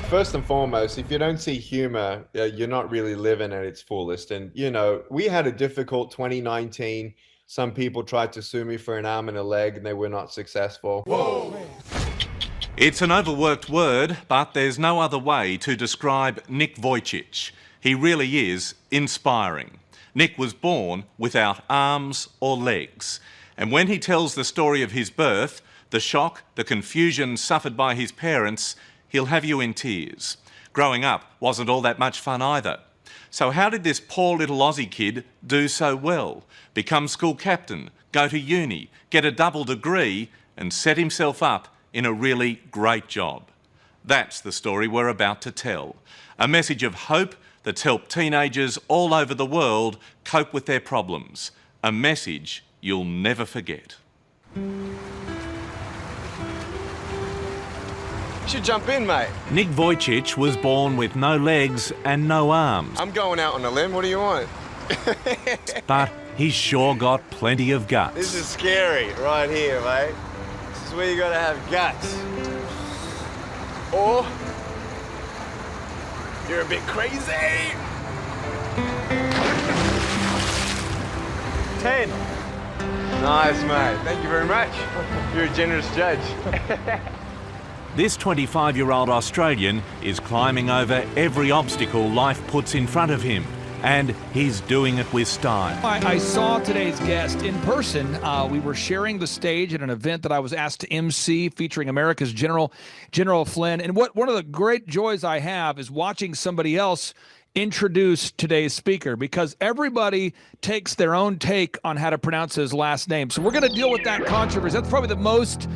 First and foremost, if you don't see humor, you're not really living at its fullest. And, we had a difficult 2019. Some people tried to sue me for an arm and a leg, and they were not successful. It's an overworked word, but there's no other way to describe Nick Vujicic. He really is inspiring. Nick was born without arms or legs. And when he tells the story of his birth, the shock, the confusion suffered by his parents, he'll have you in tears. Growing up wasn't all that much fun either. So how did this poor little Aussie kid do so well? Become school captain, go to uni, get a double degree, and set himself up in a really great job. That's the story we're about to tell. A message of hope that's helped teenagers all over the world cope with their problems. A message you'll never forget. You should jump in, mate. Nick Vujicic was born with no legs and no arms. I'm going out on a limb. What do you want? But he's sure got plenty of guts. This is scary right here, mate. This is where you gotta have guts. Or you're a bit crazy. 10. Nice, mate. Thank you very much. You're a generous judge. This 25-year-old Australian is climbing over every obstacle life puts in front of him, and he's doing it with style. I saw today's guest in person. We were sharing the stage at an event that I was asked to MC featuring America's General Flynn. And one of the great joys I have is watching somebody else introduce today's speaker, because everybody takes their own take on how to pronounce his last name. So we're going to deal with that controversy. That's probably the most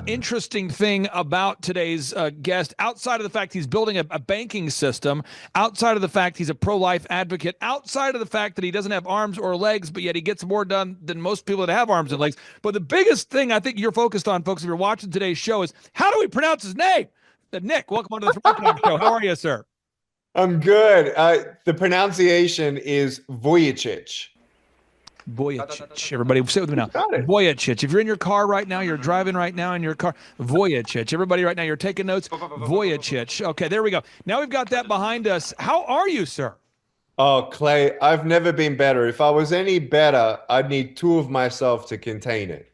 interesting thing about today's guest, outside of the fact he's building a banking system, outside of the fact he's a pro-life advocate, outside of the fact that he doesn't have arms or legs, but yet he gets more done than most people that have arms and legs. But the biggest thing I think you're focused on, folks, if you're watching today's show, is how do we pronounce his name? Nick, welcome onto the Thrivetime Show. How are you, sir? I'm good. The pronunciation is Vujicic. Vujicic. Everybody, say it with me now. Got it. Vujicic. If you're in your car right now, you're driving right now in your car. Vujicic. Everybody right now, you're taking notes. Vujicic. Okay, there we go. Now we've got that behind us. How are you, sir? Oh, Clay, I've never been better. If I was any better, I'd need two of myself to contain it.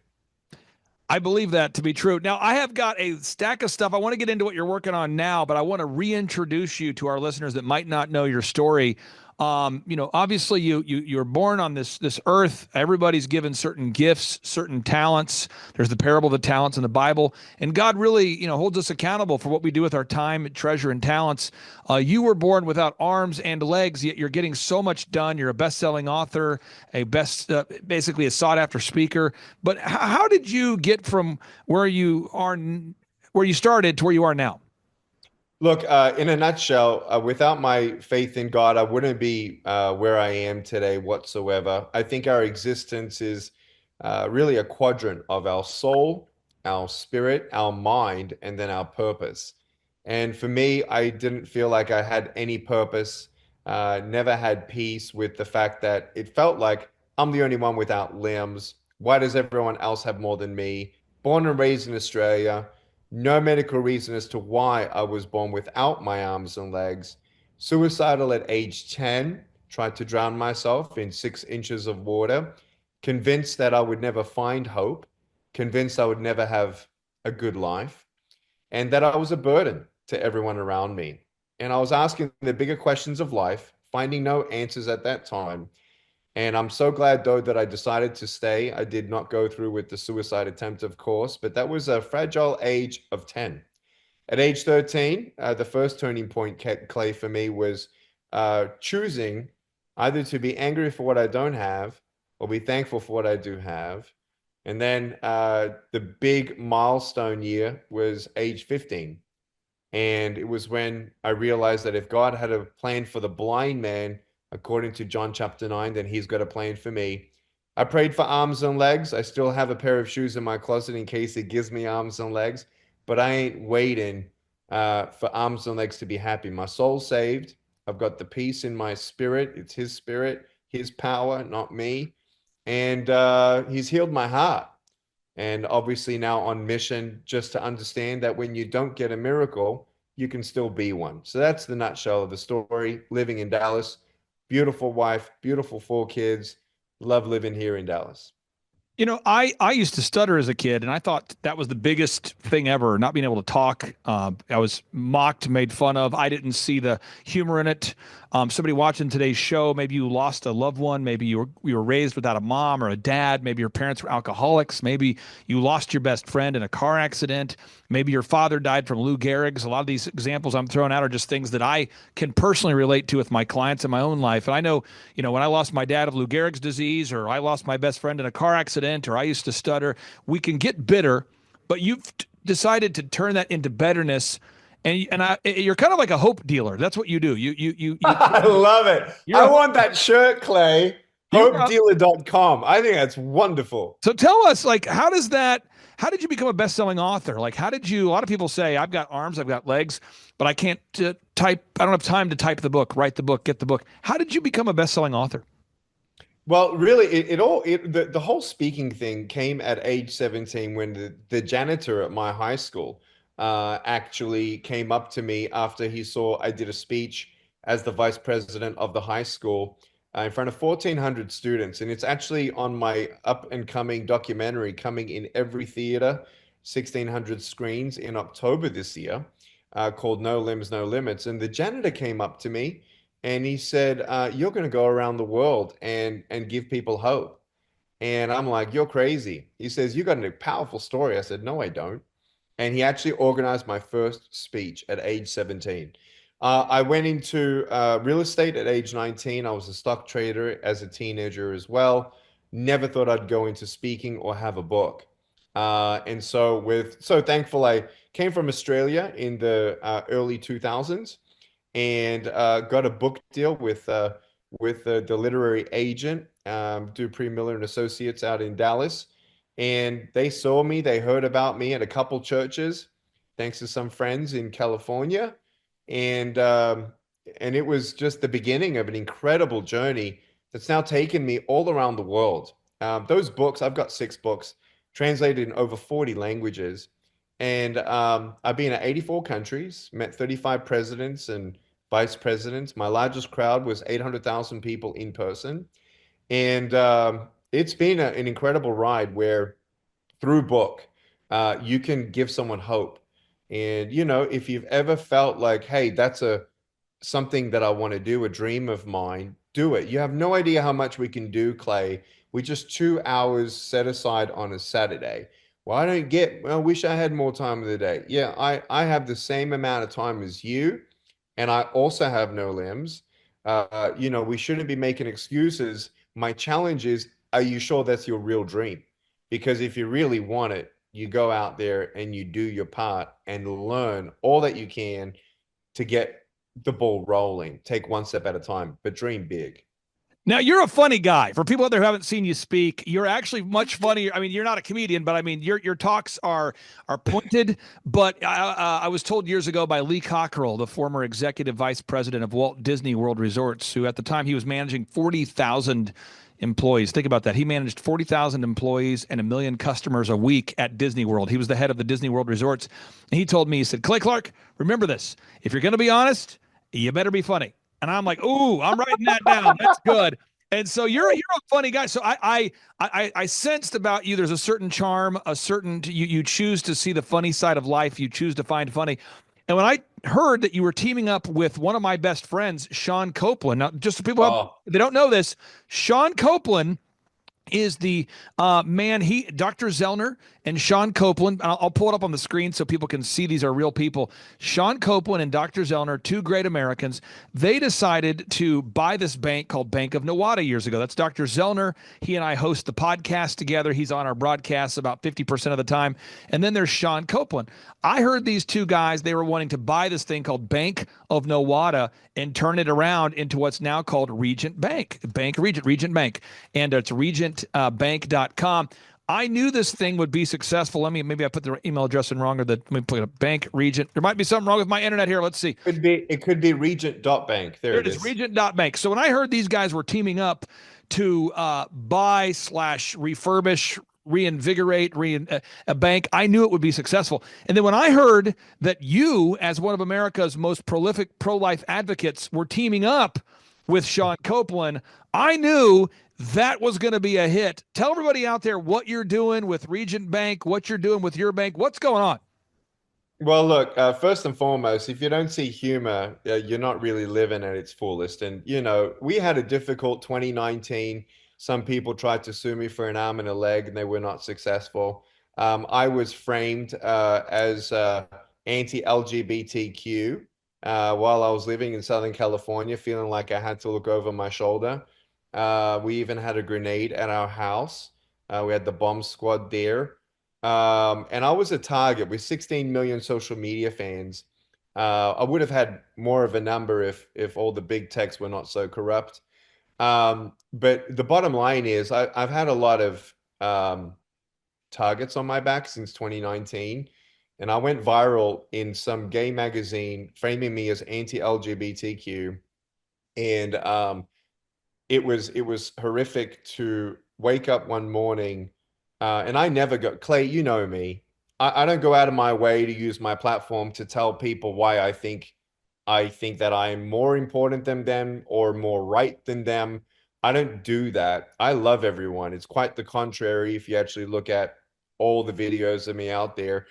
I believe that to be true. Now, I have got a stack of stuff. I want to get into what you're working on now, but I want to reintroduce you to our listeners that might not know your story. Obviously you're born on this earth. Everybody's given certain gifts, certain talents. There's the parable of the talents in the Bible, and God really, holds us accountable for what we do with our time, treasure, and talents. You were born without arms and legs, yet you're getting so much done. You're a best-selling author, basically a sought-after speaker. But how did you get from where you started to where you are now? Look, in a nutshell, without my faith in God, I wouldn't be where I am today whatsoever. I think our existence is really a quadrant of our soul, our spirit, our mind, and then our purpose. And for me, I didn't feel like I had any purpose, never had peace with the fact that it felt like I'm the only one without limbs. Why does everyone else have more than me? Born and raised in Australia. No medical reason as to why I was born without my arms and legs. Suicidal at age 10, tried to drown myself in 6 inches of water, convinced that I would never find hope, convinced I would never have a good life, and that I was a burden to everyone around me. And I was asking the bigger questions of life, finding no answers at that time. And I'm so glad, though, that I decided to stay. I did not go through with the suicide attempt, of course, but that was a fragile age of 10. At age 13, the first turning point, Clay, for me was choosing either to be angry for what I don't have or be thankful for what I do have. And then the big milestone year was age 15. And it was when I realized that if God had a plan for the blind man, according to John chapter 9, then he's got a plan for me. I prayed for arms and legs. I still have a pair of shoes in my closet in case it gives me arms and legs, but I ain't waiting for arms and legs to be happy. My soul's saved. I've got the peace in my spirit. It's his spirit, his power, not me. And he's healed my heart. And obviously now on mission just to understand that when you don't get a miracle, you can still be one. So that's the nutshell of the story. Living in Dallas, beautiful wife, beautiful 4 kids, love living here in Dallas. You know, I used to stutter as a kid, and I thought that was the biggest thing ever, not being able to talk. I was mocked, made fun of. I didn't see the humor in it. Somebody watching today's show, maybe you lost a loved one, maybe you were raised without a mom or a dad, maybe your parents were alcoholics, maybe you lost your best friend in a car accident, maybe your father died from Lou Gehrig's. A lot of these examples I'm throwing out are just things that I can personally relate to with my clients in my own life. And I know, when I lost my dad of Lou Gehrig's disease, or I lost my best friend in a car accident, or I used to stutter, we can get bitter, but you've decided to turn that into betterness. You're kind of like a hope dealer. That's what you do. I love it. You're I a, want that shirt, Clay. you're a, HopeDealer.com. I think that's wonderful. so tell us, like, how did you become a best-selling author? Like, a lot of people say, I've got arms, I've got legs, but I can't type. I don't have time to type the book, write the book, get the book. How did you become a best-selling author? Well, really, the whole speaking thing came at age 17 when the janitor at my high school actually came up to me after he saw I did a speech as the vice president of the high school in front of 1,400 students. And it's actually on my up and coming documentary coming in every theater, 1,600 screens in October this year, called No Limbs, No Limits. And the janitor came up to me and he said, "You're going to go around the world and give people hope." And I'm like, "You're crazy." He says, "You got a powerful story." I said, "No, I don't." And he actually organized my first speech at age 17. I went into real estate at age 19. I was a stock trader as a teenager as well. Never thought I'd go into speaking or have a book. And so thankful I came from Australia in the early 2000s and got a book deal with the literary agent, Dupree Miller and Associates out in Dallas. And they saw me, they heard about me at a couple churches, thanks to some friends in California. And and it was just the beginning of an incredible journey that's now taken me all around the world. Those books, I've got 6 books translated in over 40 languages. And I've been at 84 countries, met 35 presidents and vice presidents. My largest crowd was 800,000 people in person. And it's been an incredible ride where through book, you can give someone hope. And, if you've ever felt like, hey, that's something that I want to do, a dream of mine, do it. You have no idea how much we can do, Clay. We just 2 hours set aside on a Saturday. Well, I wish I had more time of the day. Yeah, I have the same amount of time as you, and I also have no limbs. We shouldn't be making excuses. My challenge is, are you sure that's your real dream? Because if you really want it, you go out there and you do your part and learn all that you can to get the ball rolling. Take one step at a time, but dream big. Now, you're a funny guy. For people out there who haven't seen you speak, you're actually much funnier. I mean, you're not a comedian, but I mean, your talks are pointed. But I was told years ago by Lee Cockrell, the former executive vice president of Walt Disney World Resorts, who at the time he was managing 40,000 employees. Think about that. He managed 40,000 employees and 1 million customers a week at Disney World. He was the head of the Disney World Resorts. And he told me, he said, "Clay Clark, remember this. If you're going to be honest, you better be funny." And I'm like, "Ooh, I'm writing that down. That's good." And so you're a funny guy. So I sensed about you there's a certain charm, you choose to see the funny side of life. You choose to find funny. And when I heard that you were teaming up with one of my best friends, Sean Copeland. Now, just so people they don't know this, Sean Copeland is the man. Dr. Zellner and Sean Copeland. I'll pull it up on the screen so people can see these are real people. Sean Copeland and Dr. Zellner, two great Americans. They decided to buy this bank called Bank of Nawada years ago. That's Dr. Zellner. He and I host the podcast together. He's on our broadcasts about 50% of the time. And then there's Sean Copeland. I heard these two guys, they were wanting to buy this thing called Bank of Nawada and turn it around into what's now called Regent Bank. Regent Bank. And it's regentbank.com. I knew this thing would be successful. Maybe I put the email address in wrong, let me put a Bank Regent. There might be something wrong with my internet here. Let's see. It could be Regent.bank. There it is. Regent.bank. So when I heard these guys were teaming up to buy/refurbish, reinvigorate a bank, I knew it would be successful. And then when I heard that you, as one of America's most prolific pro-life advocates, were teaming up with Sean Copeland, I knew that was going to be a hit. Tell everybody out there what you're doing with Regent Bank, what you're doing with your bank, what's going on. Well, look, first and foremost, if you don't see humor, you're not really living at its fullest. And, we had a difficult 2019. Some people tried to sue me for an arm and a leg, and they were not successful. I was framed as anti-LGBTQ while I was living in Southern California, feeling like I had to look over my shoulder. We even had a grenade at our house. We had the bomb squad there. And I was a target with 16 million social media fans. I would have had more of a number if all the big techs were not so corrupt. But the bottom line is I've had a lot of targets on my back since 2019. And I went viral in some gay magazine framing me as anti-LGBTQ. And it was horrific to wake up one morning, and I never go, Clay, you know me. I don't go out of my way to use my platform to tell people why I think that I am more important than them or more right than them. I don't do that. I love everyone. It's quite the contrary if you actually look at all the videos of me out there.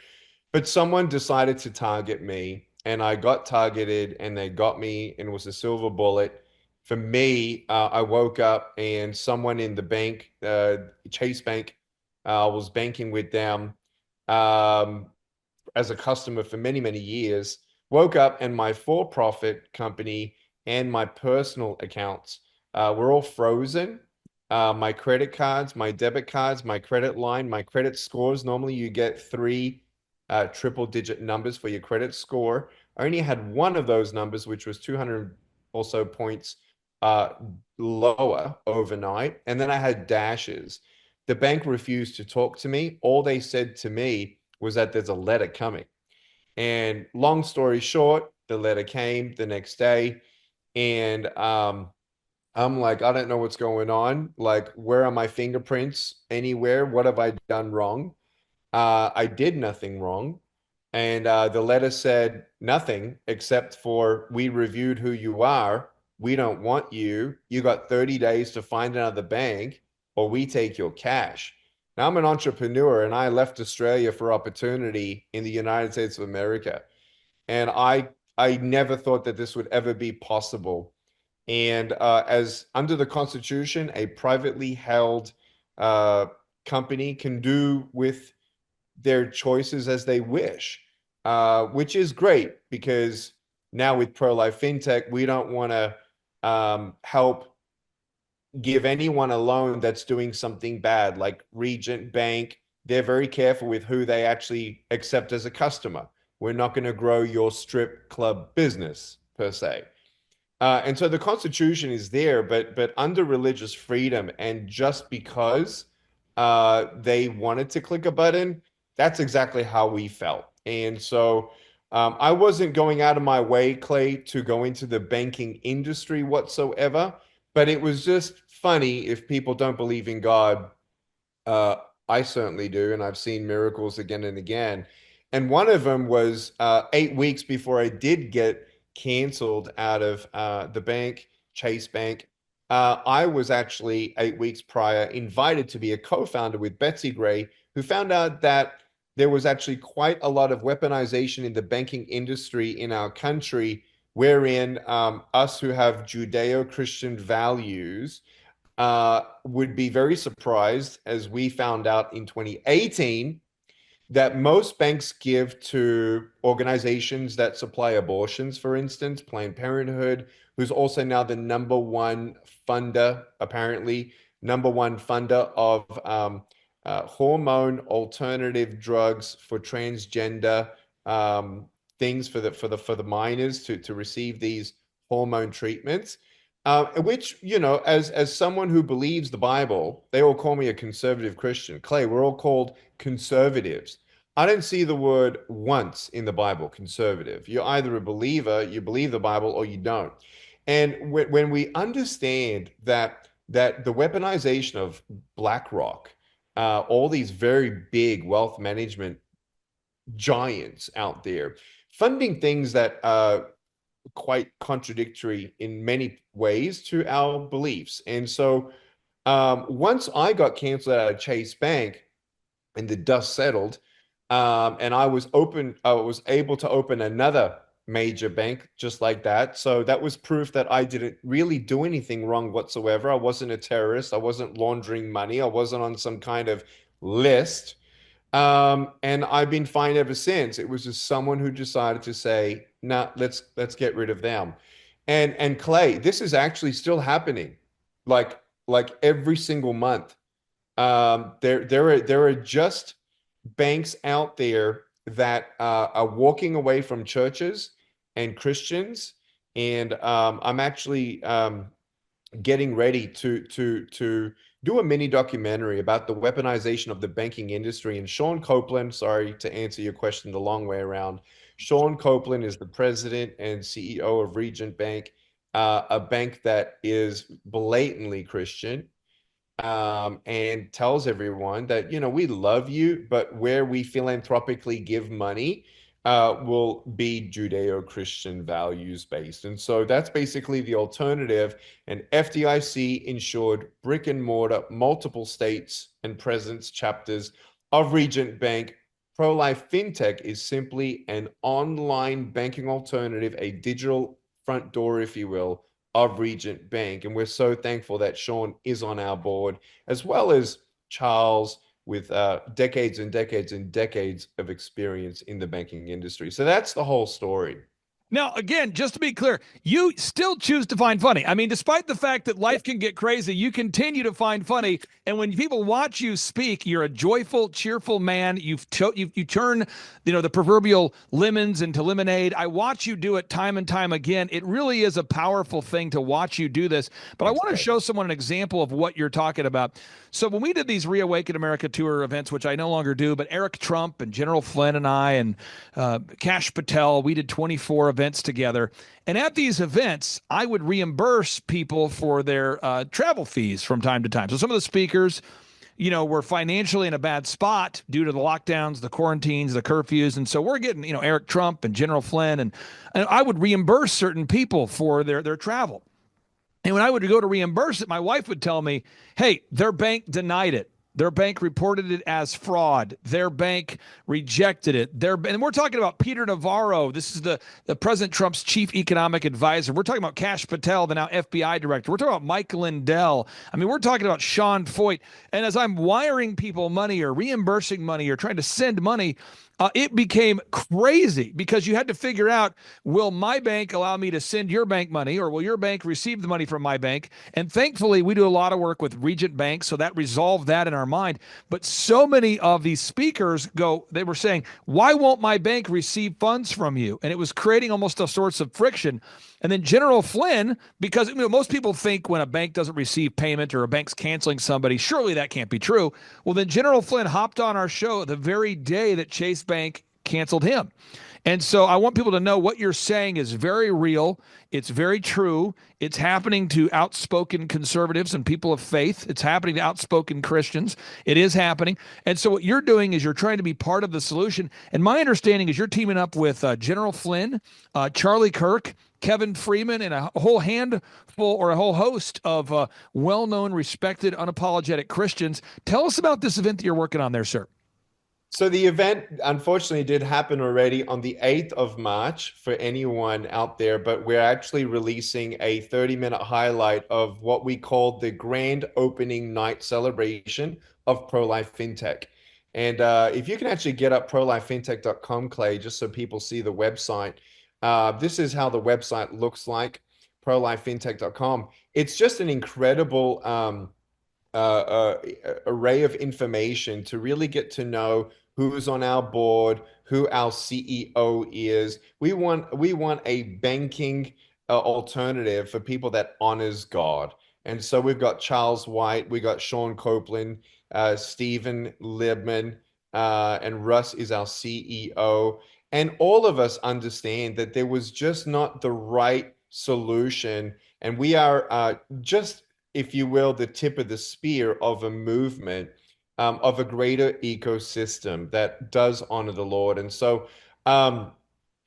But someone decided to target me, and I got targeted, and they got me, and it was a silver bullet. For me, I woke up and someone in the bank, Chase Bank, was banking with them um, as a customer for many, many years. Woke up and my for-profit company and my personal accounts were all frozen. My credit cards, my debit cards, my credit line, my credit scores. Normally, you get three triple-digit numbers for your credit score. I only had one of those numbers, which was 200 or so points uh, lower overnight. And then I had dashes. The bank refused to talk to me. All they said to me was that there's a letter coming. And long story short, the letter came the next day. And I'm like, I don't know what's going on. Like, where are my fingerprints anywhere? What have I done wrong? I did nothing wrong. And the letter said nothing except for we reviewed who you are. We don't want you. You got 30 days to find another bank or we take your cash. Now, I'm an entrepreneur and I left Australia for opportunity in the United States of America. And I never thought that this would ever be possible. And as under the Constitution, a privately held uh, company can do with their choices as they wish, which is great because now with pro-life fintech, we don't want to help give anyone a loan that's doing something bad, like Regent Bank. They're very careful with who they actually accept as a customer. We're not going to grow your strip club business per se. And so the Constitution is there, but under religious freedom, and just because they wanted to click a button, that's exactly how we felt. And so I wasn't going out of my way, Clay, to go into the banking industry whatsoever, but it was just funny if people don't believe in God. uh, I certainly do, and I've seen miracles again and again. And one of them was 8 weeks before I did get canceled out of the bank, Chase Bank. I was actually 8 weeks prior invited to be a co-founder with Betsy Gray, who found out that there was actually quite a lot of weaponization in the banking industry in our country, wherein us who have Judeo-Christian values would be very surprised as we found out in 2018 that most banks give to organizations that supply abortions, for instance, Planned Parenthood, who's also now the number one funder, apparently, number one funder of hormone alternative drugs for transgender um, things for the minors to receive these hormone treatments. Which, as someone who believes the Bible, they all call me a conservative Christian. Clay, we're all called conservatives. I don't see the word once in the Bible, conservative. You're either a believer, you believe the Bible, or you don't. And when we understand that the weaponization of BlackRock, all these very big wealth management giants out there funding things that are quite contradictory in many ways to our beliefs. And so once I got canceled out of Chase Bank and the dust settled, and I was able to open another major bank just like that. So that was proof that I didn't really do anything wrong whatsoever. I wasn't a terrorist. I wasn't laundering money. I wasn't on some kind of list. And I've been fine ever since. It was just someone who decided to say, "Nah, let's get rid of them." And Clay, this is actually still happening, like every single month. There are just banks out there that are walking away from churches and Christians, and I'm actually getting ready to do a mini documentary about the weaponization of the banking industry. And Sean Copeland, sorry to answer your question the long way around, Sean Copeland is the president and CEO of Regent Bank, a bank that is blatantly Christian, and tells everyone that, we love you, but where we philanthropically give money will be Judeo-Christian values based. And so that's basically the alternative. And FDIC insured brick and mortar, multiple states and presence chapters of Regent Bank. Pro-life fintech is simply an online banking alternative, a digital front door, if you will, of Regent Bank. And we're so thankful that Sean is on our board, as well as Charles, with decades and decades and decades of experience in the banking industry. So that's the whole story. Now, again, just to be clear, you still choose to find funny. I mean, despite the fact that life can get crazy, you continue to find funny. And when people watch you speak, you're a joyful, cheerful man. You turn, the proverbial lemons into lemonade. I watch you do it time and time again. It really is a powerful thing to watch you do this. But I want to show someone an example of what you're talking about. So when we did these Reawaken America Tour events, which I no longer do, but Eric Trump and General Flynn and I and Kash Patel, we did 24 events together. And at these events, I would reimburse people for their travel fees from time to time. So some of the speakers, were financially in a bad spot due to the lockdowns, the quarantines, the curfews. And so we're getting, Eric Trump and General Flynn, and I would reimburse certain people for their travel. And when I would go to reimburse it, my wife would tell me, hey, their bank denied it. Their bank reported it as fraud. Their bank rejected it. And we're talking about Peter Navarro. This is the President Trump's chief economic advisor. We're talking about Kash Patel, the now FBI director. We're talking about Mike Lindell. I mean, we're talking about Sean Foyt. And as I'm wiring people money or reimbursing money or trying to send money, it became crazy because you had to figure out, will my bank allow me to send your bank money, or will your bank receive the money from my bank? And thankfully, we do a lot of work with Regent Bank, so that resolved that in our mind. But so many of these speakers they were saying, why won't my bank receive funds from you? And it was creating almost a sorts of friction. And then General Flynn, because most people think when a bank doesn't receive payment or a bank's canceling somebody, surely that can't be true. Well, then General Flynn hopped on our show the very day that Chase Bank canceled him. And so I want people to know what you're saying is very real. It's very true. It's happening to outspoken conservatives and people of faith. It's happening to outspoken Christians. It is happening. And so what you're doing is you're trying to be part of the solution. And my understanding is you're teaming up with General Flynn, Charlie Kirk, Kevin Freeman, and a whole handful or a whole host of well-known, respected, unapologetic Christians. Tell us about this event that you're working on there, sir. So the event unfortunately did happen already on the 8th of March for anyone out there, but we're actually releasing a 30-minute highlight of what we call the grand opening night celebration of Pro-Life FinTech. And if you can actually get up prolifefintech.com, Clay, just so people see the website, this is how the website looks like, prolifefintech.com. It's just an incredible array of information to really get to know who's on our board, who our CEO is. We want a banking alternative for people that honors God. And so we've got Charles White, we got Sean Copeland, Stephen Libman, and Russ is our CEO. And all of us understand that there was just not the right solution. And we are just, if you will, the tip of the spear of a movement of a greater ecosystem that does honor the Lord. And so um,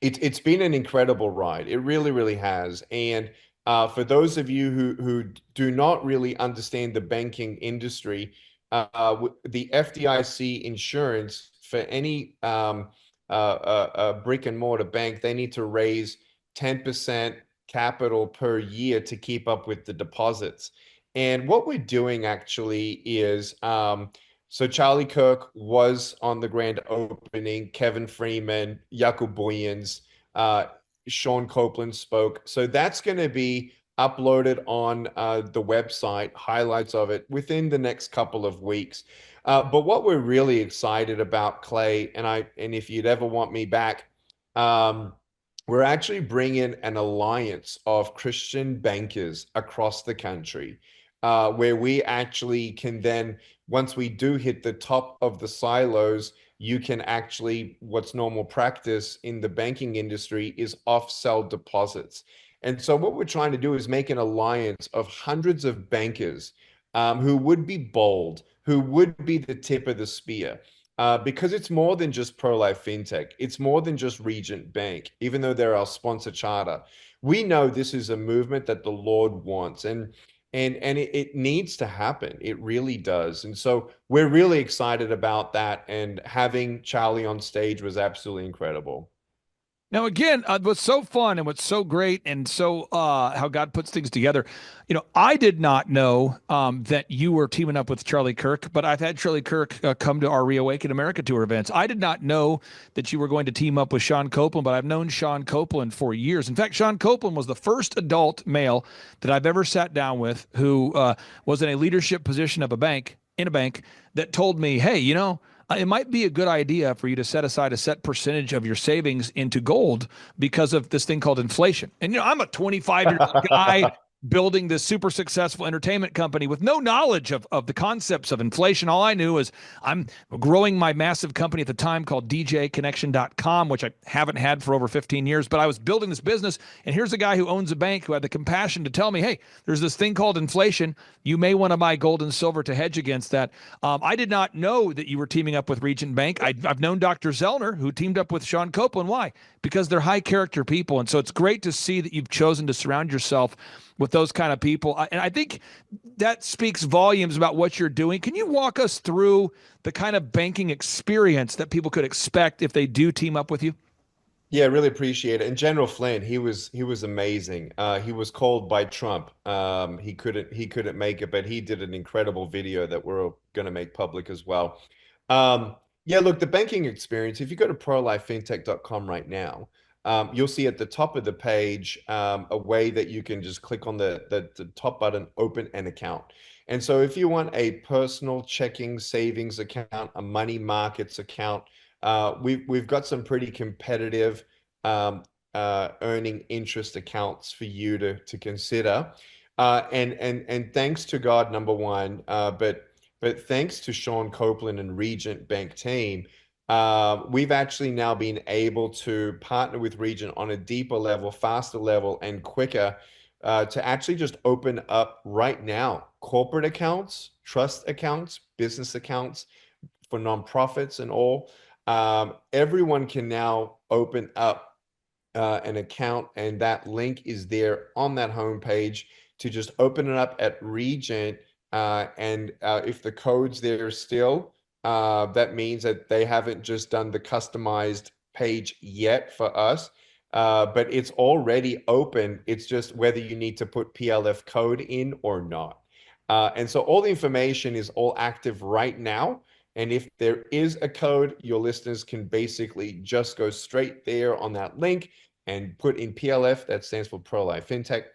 it's been an incredible ride. It really, really has. And for those of you who do not really understand the banking industry, the FDIC insurance for any brick and mortar bank, they need to raise 10% capital per year to keep up with the deposits. And what we're doing actually is, so Charlie Kirk was on the grand opening, Kevin Freeman, Jakub Boyens, uh, Sean Copeland spoke. So that's going to be uploaded on the website, highlights of it within the next couple of weeks. But what we're really excited about, Clay, and if you'd ever want me back, um, we're actually bringing an alliance of Christian bankers across the country, where we actually can then, once we do hit the top of the silos, you can actually, what's normal practice in the banking industry is off-sell deposits. And so what we're trying to do is make an alliance of hundreds of bankers who would be bold, who would be the tip of the spear. Because it's more than just pro-life fintech. It's more than just Regent Bank, even though they're our sponsor charter. We know this is a movement that the Lord wants, and it needs to happen. It really does. And so we're really excited about that. And having Charlie on stage was absolutely incredible. Now, again, what's so fun and what's so great and so how God puts things together, I did not know that you were teaming up with Charlie Kirk, but I've had Charlie Kirk come to our Reawaken America Tour events. I did not know that you were going to team up with Sean Copeland, but I've known Sean Copeland for years. In fact, Sean Copeland was the first adult male that I've ever sat down with who was in a leadership position of in a bank, that told me, hey, it might be a good idea for you to set aside a set percentage of your savings into gold because of this thing called inflation. And, I'm a 25-year-old guy building this super successful entertainment company with no knowledge of the concepts of inflation. All I knew is I'm growing my massive company at the time called djconnection.com, which I haven't had for over 15 years, but I was building this business. And here's a guy who owns a bank who had the compassion to tell me, hey, there's this thing called inflation. You may want to buy gold and silver to hedge against that. I did not know that you were teaming up with Regent Bank. I've known Dr. Zellner, who teamed up with Sean Copeland. Why? Because they're high character people. And so it's great to see that you've chosen to surround yourself with those kind of people. And I think that speaks volumes about what you're doing. Can you walk us through the kind of banking experience that people could expect if they do team up with you? Yeah, really appreciate it. And General Flynn, he was amazing. He was called by Trump. He couldn't make it, but he did an incredible video that we're going to make public as well. Yeah, look, the banking experience. If you go to prolifefintech.com right now, you'll see at the top of the page a way that you can just click on the top button, open an account. And so if you want a personal checking savings account, a money markets account, we've got some pretty competitive earning interest accounts for you to consider. And thanks to God, number one, but thanks to Sean Copeland and Regent Bank team, we've actually now been able to partner with Regent on a deeper level, faster level, and quicker to actually just open up right now corporate accounts, trust accounts, business accounts for nonprofits and all. Everyone can now open up an account, and that link is there on that homepage to just open it up at Regent. And if the code's there still, that means that they haven't just done the customized page yet for us, but it's already open. It's just whether you need to put PLF code in or not. And so all the information is all active right now. And if there is a code, your listeners can basically just go straight there on that link and put in PLF, that stands for Pro Life FinTech,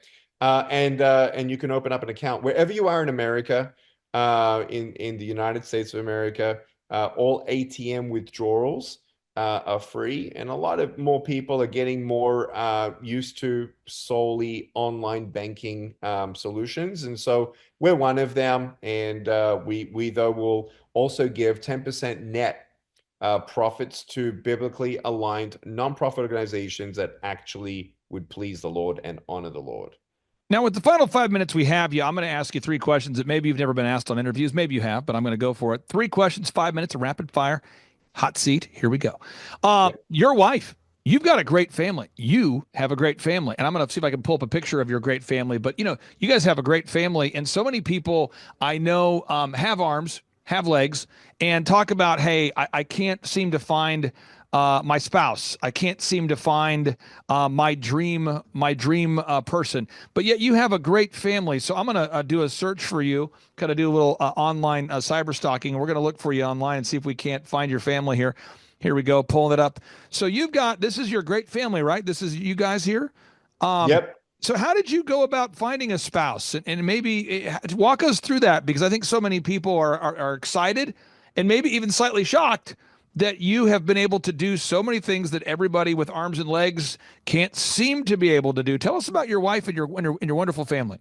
and you can open up an account wherever you are in America, in the United States of America. All ATM withdrawals are free, and a lot of more people are getting more used to solely online banking solutions, and so we're one of them. And we though will also give 10% net profits to biblically aligned nonprofit organizations that actually would please the Lord and honor the Lord. Now, with the final 5 minutes we have you, I'm going to ask you three questions that maybe you've never been asked on interviews. Maybe you have, but I'm going to go for it. Three questions, 5 minutes of rapid fire. Hot seat. Here we go. Yeah. Your wife, you've got a great family. You have a great family. And I'm going to see if I can pull up a picture of your great family. But, you guys have a great family. And so many people I know have arms, have legs, and talk about, hey, I can't seem to find my spouse. I can't seem to find my dream person. But yet you have a great family. So I'm going to do a search for you, kind of do a little online cyber stalking. And we're going to look for you online and see if we can't find your family here. Here we go, pulling it up. So this is your great family, right? This is you guys here. Um, Yep. so how did you go about finding a spouse? And maybe walk us through that, because I think so many people are excited and maybe even slightly shocked that you have been able to do so many things that everybody with arms and legs can't seem to be able to do. Tell us about your wife and your wonderful family.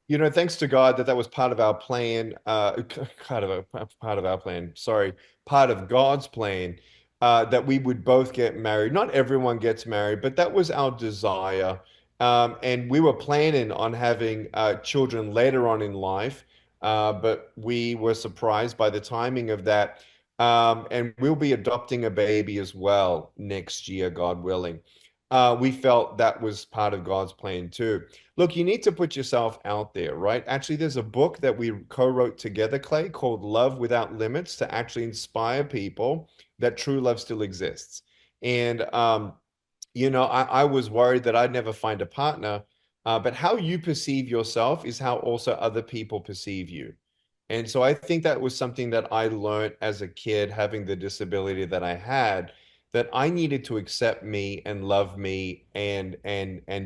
Thanks to God that was part of our plan, part of our plan, sorry, part of God's plan, that we would both get married. Not everyone gets married, but that was our desire. And we were planning on having children later on in life, but we were surprised by the timing of that. And we'll be adopting a baby as well next year, God willing. We felt that was part of God's plan too. Look, you need to put yourself out there, right? Actually, there's a book that we co-wrote together, Clay, called Love Without Limits, to actually inspire people that true love still exists. And I was worried that I'd never find a partner, but how you perceive yourself is how also other people perceive you. And so I think that was something that I learned as a kid, having the disability that I had, that I needed to accept me and love me and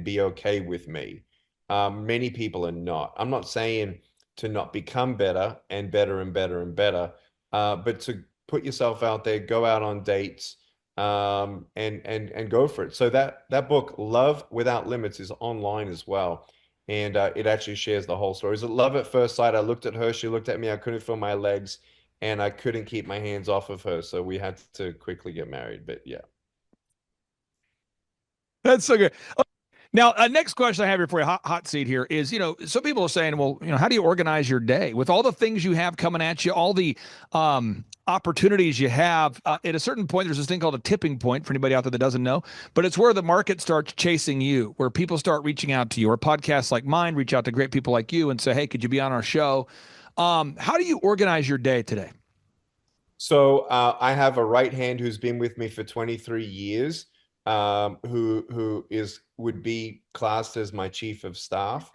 be okay with me. Many people are not. I'm not saying to not become better and better and better and better, but to put yourself out there, go out on dates, and go for it. So that book, Love Without Limits, is online as well, and it actually shares the whole story. Is it love at first sight? I looked at her, she looked at me, I couldn't feel my legs, and I couldn't keep my hands off of her, so we had to quickly get married. But yeah. That's so good. Now, next question I have here for you, hot seat here, is, some people are saying, well, how do you organize your day with all the things you have coming at you, all the opportunities you have? At a certain point, there's this thing called a tipping point for anybody out there that doesn't know, but it's where the market starts chasing you, where people start reaching out to you, or podcasts like mine reach out to great people like you and say, hey, could you be on our show? How do you organize your day today? So I have a right hand who's been with me for 23 years, who would be classed as my chief of staff.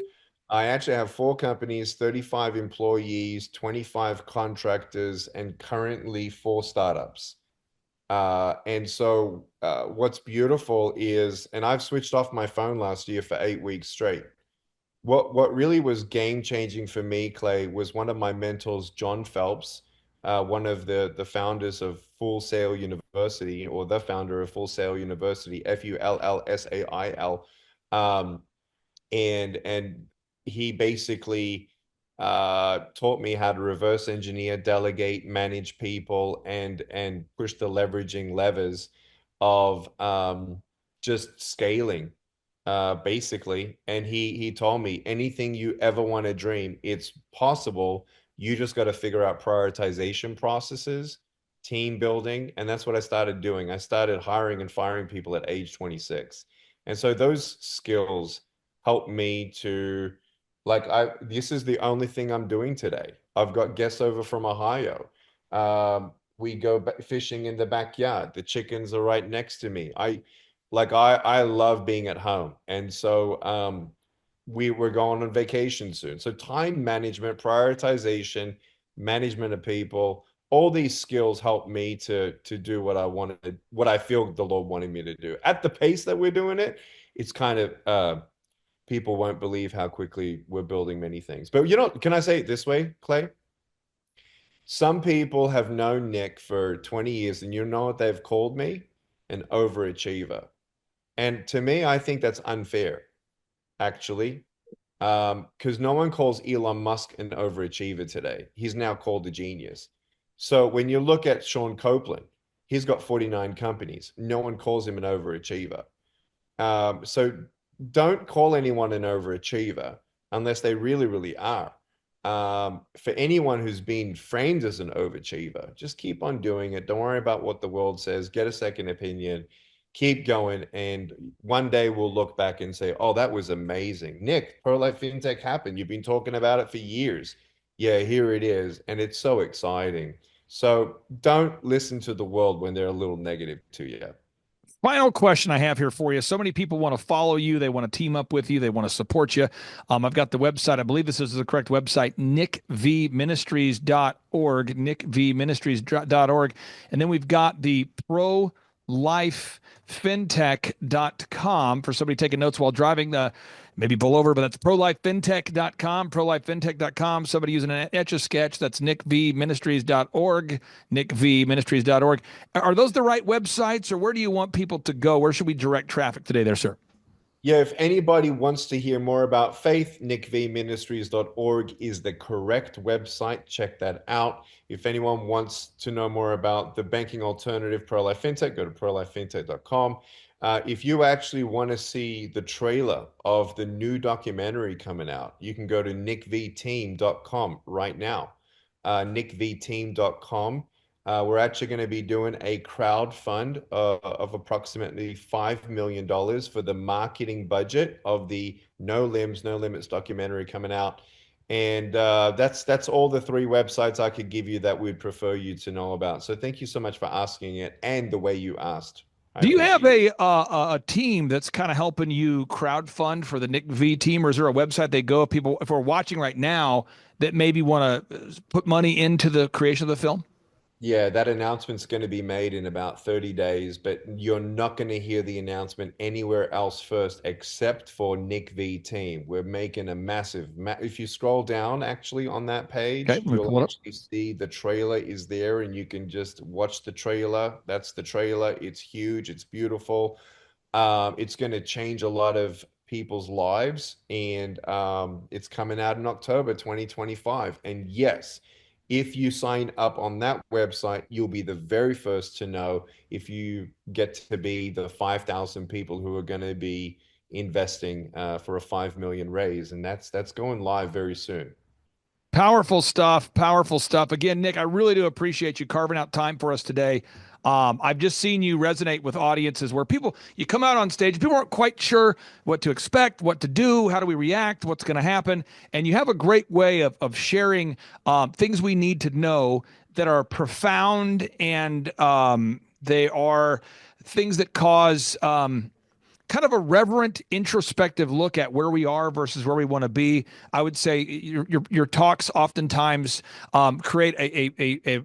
I actually have four companies, 35 employees, 25 contractors, and currently four startups. And so what's beautiful is, and I've switched off my phone last year for 8 weeks straight. What really was game changing for me, Clay, was one of my mentors, John Phelps, one of the founders of Full Sail University, or the founder of Full Sail University, Fullsail. Um, and he basically taught me how to reverse engineer, delegate, manage people, and push the leveraging levers of just scaling, basically. And he told me, anything you ever want to dream, it's possible. You just got to figure out prioritization processes, team building, and that's what I started doing. I started hiring and firing people at age 26. And so those skills helped me to, like, this is the only thing I'm doing today. I've got guests over from Ohio. We go fishing in the backyard. The chickens are right next to me. I love being at home. And so we were going on vacation soon. So time management, prioritization, management of people, all these skills help me to do what I wanted, what I feel the Lord wanted me to do. At the pace that we're doing it, it's kind of people won't believe how quickly we're building many things. But can I say it this way, Clay? Some people have known Nick for 20 years, and you know what they've called me? An overachiever. And to me, I think that's unfair, actually, because no one calls Elon Musk an overachiever today. He's now called a genius. So when you look at Sean Copeland, he's got 49 companies. No one calls him an overachiever. So don't call anyone an overachiever. unless they really, really are. For anyone who's been framed as an overachiever, just keep on doing it. Don't worry about what the world says. Get a second opinion. Keep going. And one day we'll look back and say, oh, that was amazing. Nick, Pro Life FinTech happened. You've been talking about it for years. Yeah, here it is. And it's so exciting. So don't listen to the world when they're a little negative to you. Final question I have here for you. So many people want to follow you. They want to team up with you. They want to support you. I've got the website. I believe this is the correct website, nickvministries.org, nickvministries.org. And then we've got the prolifefintech.com for somebody taking notes while driving, maybe pull over, but that's prolifefintech.com, prolifefintech.com. Somebody using an Etch-a-Sketch, that's nickvministries.org, nickvministries.org. Are those the right websites, or where do you want people to go? Where should we direct traffic today there, sir? Yeah, if anybody wants to hear more about faith, nickvministries.org is the correct website. Check that out. If anyone wants to know more about the banking alternative, Pro-Life FinTech, go to prolifefintech.com. If you actually want to see the trailer of the new documentary coming out, you can go to nickvteam.com right now. nickvteam.com. We're actually going to be doing a crowd fund of approximately $5 million for the marketing budget of the No Limbs, No Limits documentary coming out. And that's all the three websites I could give you that we'd prefer you to know about. So thank you so much for asking it and the way you asked. Do you have a team that's kind of helping you crowdfund for the Nick V team, or is there a website they go if we're watching right now that maybe want to put money into the creation of the film? Yeah, that announcement's going to be made in about 30 days, but you're not going to hear the announcement anywhere else first except for Nick V Team. We're making a if you scroll down actually on that page, Okay, you'll actually see the trailer is there and you can just watch the trailer. That's the trailer. It's huge. It's beautiful. It's going to change a lot of people's lives, and it's coming out in October 2025. And yes, if you sign up on that website, you'll be the very first to know if you get to be the 5,000 people who are going to be investing for a 5 million raise. And that's going live very soon. Powerful stuff. Powerful stuff. Again, Nick, I really do appreciate you carving out time for us today. I've just seen you resonate with audiences where you come out on stage, people aren't quite sure what to expect, what to do, how do we react, what's going to happen. And you have a great way of sharing things we need to know that are profound, and they are things that cause kind of a reverent, introspective look at where we are versus where we want to be. I would say your talks oftentimes create a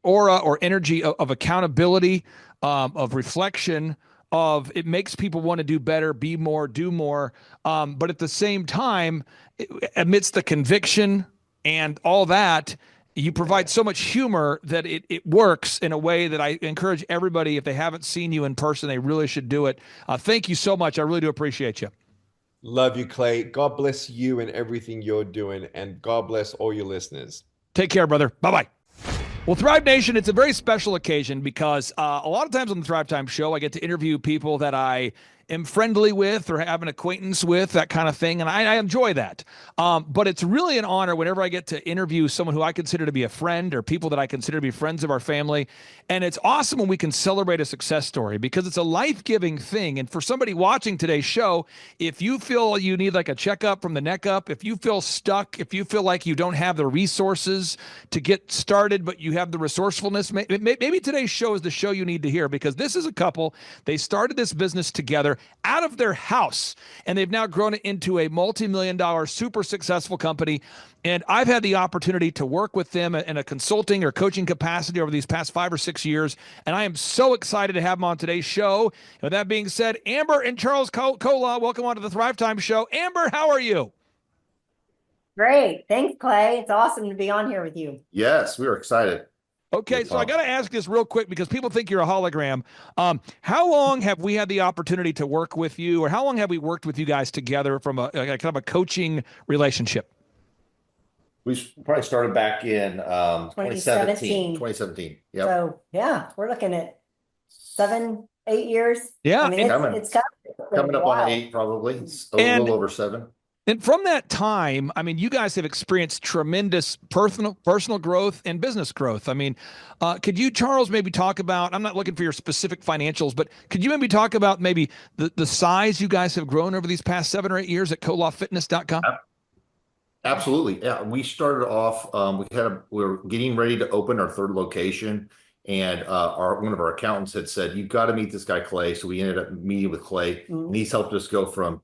aura or energy of accountability, of reflection, of it makes people want to do better, be more, do more. But at the same time, amidst the conviction and all that, you provide so much humor that it works in a way that I encourage everybody, if they haven't seen you in person, they really should do it. Thank you so much. I really do appreciate you. Love you, Clay. God bless you and everything you're doing, and God bless all your listeners. Take care, brother. Bye-bye. Well, Thrive Nation, it's a very special occasion because a lot of times on the Thrive Time show, I get to interview people that I am friendly with or have an acquaintance with, that kind of thing, and I enjoy that. But it's really an honor whenever I get to interview someone who I consider to be a friend, or people that I consider to be friends of our family. And it's awesome when we can celebrate a success story, because it's a life-giving thing. And for somebody watching today's show, if you feel you need like a checkup from the neck up, if you feel stuck, if you feel like you don't have the resources to get started, but you have the resourcefulness, maybe today's show is the show you need to hear, because this is a couple. They started this business together out of their house, and they've now grown it into a multi-million-dollar, super successful company. And I've had the opportunity to work with them in a consulting or coaching capacity over these past 5 or 6 years, and I am so excited to have them on today's show. And with that being said, Amber and Charles Cola, welcome on to the Thrive Time show. Amber, how are you? Great. Thanks, Clay. It's awesome to be on here with you. Yes, we are excited. Okay, so I got to ask this real quick because people think you're a hologram. How long have we had the opportunity to work with you, or how long have we worked with you guys together from a kind of a coaching relationship? We probably started back in 2017. 2017. Yep. So yeah, we're looking at 7, 8 years. Yeah, I mean, it's coming up on 8, probably. It's a little over 7. And from that time, I mean, you guys have experienced tremendous personal growth and business growth. I mean, could you, Charles, maybe talk about, I'm not looking for your specific financials, but could you maybe talk about maybe the size you guys have grown over these past 7 or 8 years at koloffitness.com? Absolutely. Yeah. We started off, we were getting ready to open our third location. And one of our accountants had said, you've got to meet this guy, Clay. So we ended up meeting with Clay, and he's helped us go from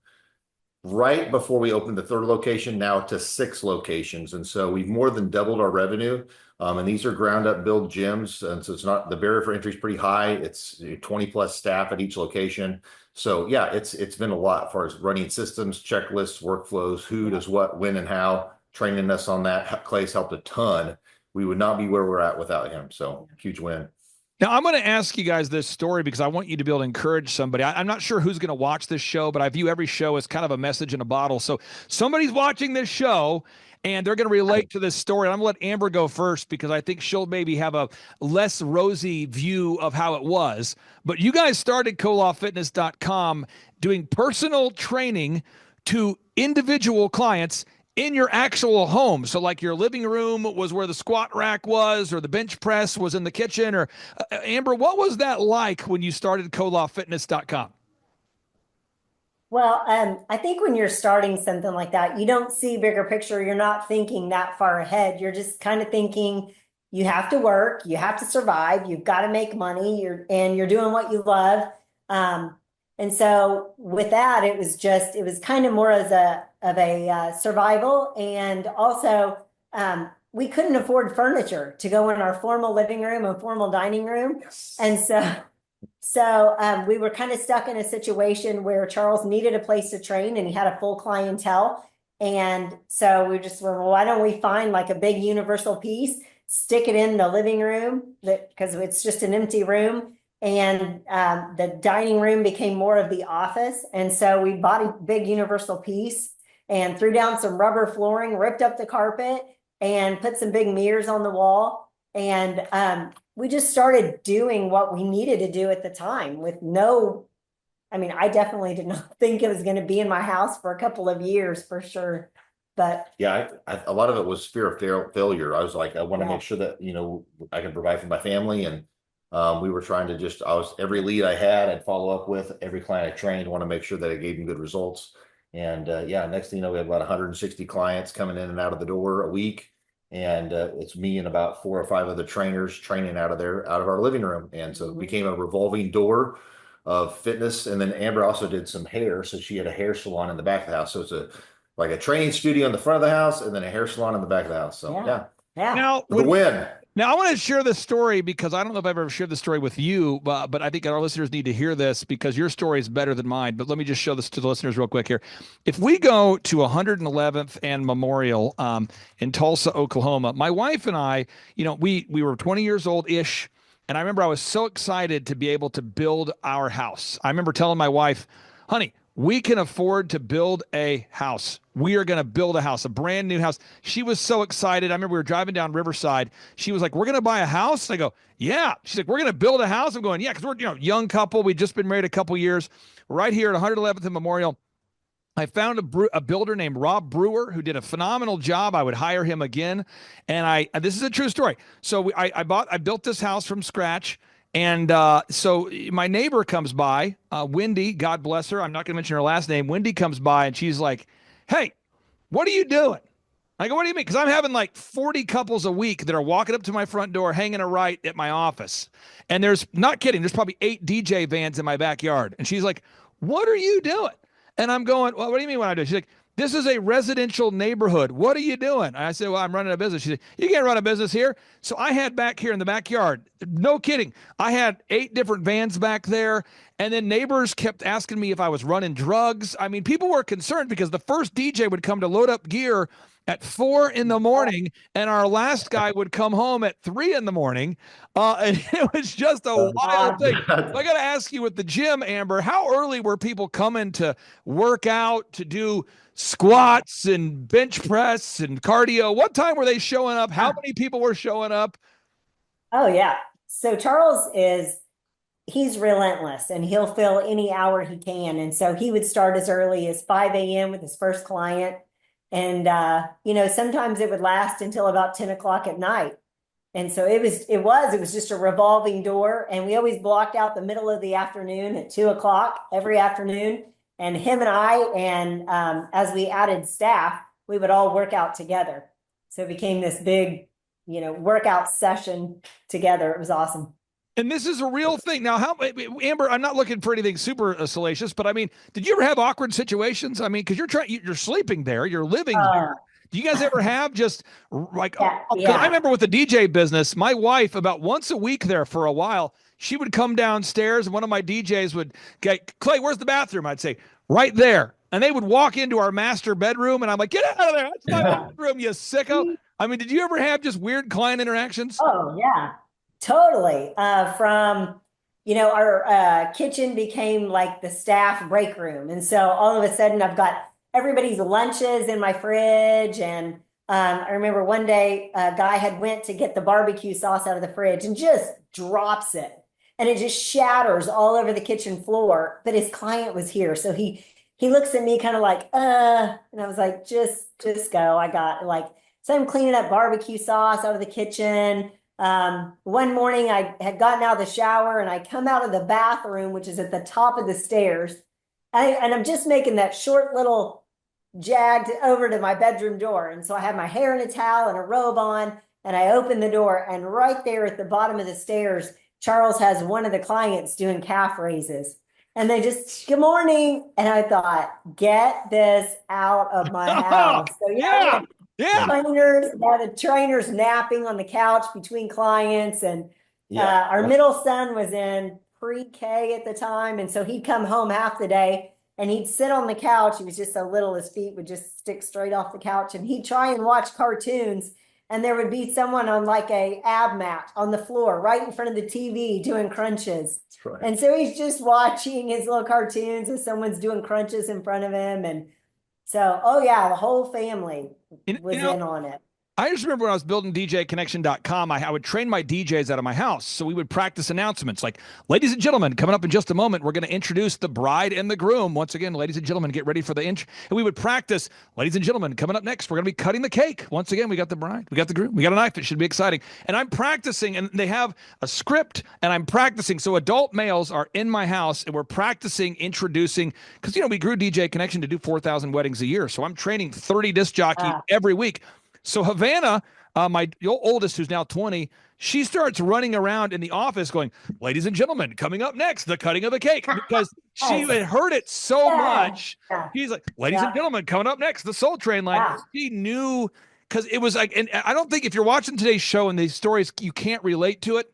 right before we opened the third location now to 6 locations. And so we've more than doubled our revenue. And these are ground up build gyms. And so it's not, the barrier for entry is pretty high. It's 20 plus staff at each location. So yeah, it's been a lot as far as running systems, checklists, workflows, who does what, when and how, training us on that. Clay's helped a ton. We would not be where we're at without him. So huge win. Now, I'm going to ask you guys this story because I want you to be able to encourage somebody. I'm not sure who's going to watch this show, but I view every show as kind of a message in a bottle. So somebody's watching this show and they're going to relate to this story. I'm going to let Amber go first because I think she'll maybe have a less rosy view of how it was. But you guys started koloffitness.com doing personal training to individual clients in your actual home. So like your living room was where the squat rack was, or the bench press was in the kitchen, or Amber, what was that like when you started koloffitness.com? Well, I think when you're starting something like that, you don't see bigger picture. You're not thinking that far ahead. You're just kind of thinking you have to work, you have to survive, you've got to make money, you're doing what you love. And so with that, it was kind of more as a survival. And also, we couldn't afford furniture to go in our formal living room and formal dining room. Yes. And so we were kind of stuck in a situation where Charles needed a place to train and he had a full clientele. And so we just were, well, why don't we find like a big universal piece, stick it in the living room because it's just an empty room. And the dining room became more of the office. And so we bought a big universal piece and threw down some rubber flooring, ripped up the carpet, and put some big mirrors on the wall. And we just started doing what we needed to do at the time with I definitely did not think it was going to be in my house for a couple of years for sure. But yeah, a lot of it was fear of failure. I was like, I want to make sure that, I can provide for my family. And we were trying to every lead I had, I'd follow up with every client I trained, want to make sure that I gave them good results. And next thing you know, we have about 160 clients coming in and out of the door a week. And it's me and about 4 or 5 other trainers training out of our living room. And so it became a revolving door of fitness. And then Amber also did some hair. So she had a hair salon in the back of the house. So it's like a training studio in the front of the house and then a hair salon in the back of the house. So yeah. Now, the win. Now, I want to share this story because I don't know if I've ever shared the story with you, but I think our listeners need to hear this because your story is better than mine. But let me just show this to the listeners real quick here. If we go to 111th and Memorial in Tulsa, Oklahoma, my wife and I, we were 20 years old-ish, and I remember I was so excited to be able to build our house. I remember telling my wife, honey, we can afford to build a house. We are going to build a house, a brand new house. She was so excited. I remember we were driving down Riverside. She was like, we're going to buy a house? I go, yeah. She's like, we're going to build a house? I'm going, yeah, because we're young couple. We'd just been married a couple years. Right here at 111th and Memorial, I found a builder named Rob Brewer who did a phenomenal job. I would hire him again. And this is a true story. So I built this house from scratch. And so my neighbor comes by, Wendy, God bless her. I'm not going to mention her last name. Wendy comes by and she's like, hey, what are you doing? I go, what do you mean? Because I'm having like 40 couples a week that are walking up to my front door, hanging a right at my office. And there's probably 8 DJ vans in my backyard. And she's like, what are you doing? And I'm going, well, what do you mean what I do? She's like, this is a residential neighborhood. What are you doing? And I said, well, I'm running a business. She said, you can't run a business here. So I had back here in the backyard, no kidding, I had 8 different vans back there. And then neighbors kept asking me if I was running drugs. I mean, people were concerned because the first DJ would come to load up gear at 4 in the morning, and our last guy would come home at 3 in the morning. And it was just a wild thing. So I got to ask you with the gym, Amber, how early were people coming to work out, to do squats and bench press and cardio? What time were they showing up? How many people were showing up? Oh, yeah. So Charles is he's relentless and he'll fill any hour he can. And so he would start as early as 5 a.m. with his first client. And, sometimes it would last until about 10 o'clock at night. And so it was just a revolving door. And we always blocked out the middle of the afternoon at 2 o'clock every afternoon. And him and I, and as we added staff, we would all work out together. So it became this big, workout session together. It was awesome. And this is a real thing. Now, Amber, I'm not looking for anything super salacious, but I mean, did you ever have awkward situations? I mean, because you're sleeping there, you're living there. Do you guys ever have just like, yeah. I remember with the DJ business, my wife about once a week there for a while, she would come downstairs and one of my DJs would get, Clay, where's the bathroom? I'd say, right there. And they would walk into our master bedroom and I'm like, get out of there. That's my bathroom, you sicko. I mean, did you ever have just weird client interactions? Oh, yeah, totally. Our kitchen became like the staff break room. And so all of a sudden I've got everybody's lunches in my fridge. And I remember one day a guy had went to get the barbecue sauce out of the fridge and just drops it. And it just shatters all over the kitchen floor. But his client was here. So he looks at me kind of like, and I was like, just go. I got like, so I'm cleaning up barbecue sauce out of the kitchen. One morning I had gotten out of the shower and I come out of the bathroom, which is at the top of the stairs. And I'm just making that short little jagged over to my bedroom door. And so I have my hair in a towel and a robe on, and I open the door, and right there at the bottom of the stairs, Charles has one of the clients doing calf raises. And they just, good morning. And I thought, get this out of my house. So yeah. The trainers napping on the couch between clients. And our middle son was in pre-K at the time. And so he'd come home half the day and he'd sit on the couch. He was just so little, his feet would just stick straight off the couch. And he'd try and watch cartoons. And there would be someone on like a ab mat on the floor right in front of the TV doing crunches. That's right. And so he's just watching his little cartoons as someone's doing crunches in front of him. And so, the whole family was in on it. I just remember when I was building DJconnection.com, I would train my DJs out of my house. So we would practice announcements like, ladies and gentlemen, coming up in just a moment, we're going to introduce the bride and the groom. Once again, ladies and gentlemen, get ready for the And we would practice, ladies and gentlemen, coming up next, we're going to be cutting the cake. Once again, we got the bride, we got the groom, we got a knife. It should be exciting. And I'm practicing, and they have a script, and I'm practicing. So adult males are in my house, and we're practicing introducing, because, we grew DJ Connection to do 4,000 weddings a year. So I'm training 30 disc jockeys every week. So Havana, my oldest, who's now 20, she starts running around in the office going, ladies and gentlemen, coming up next, the cutting of the cake, because she had heard it so much. She's like, ladies and gentlemen, coming up next, the Soul Train line. She knew, because it was like, and I don't think if you're watching today's show and these stories, you can't relate to it.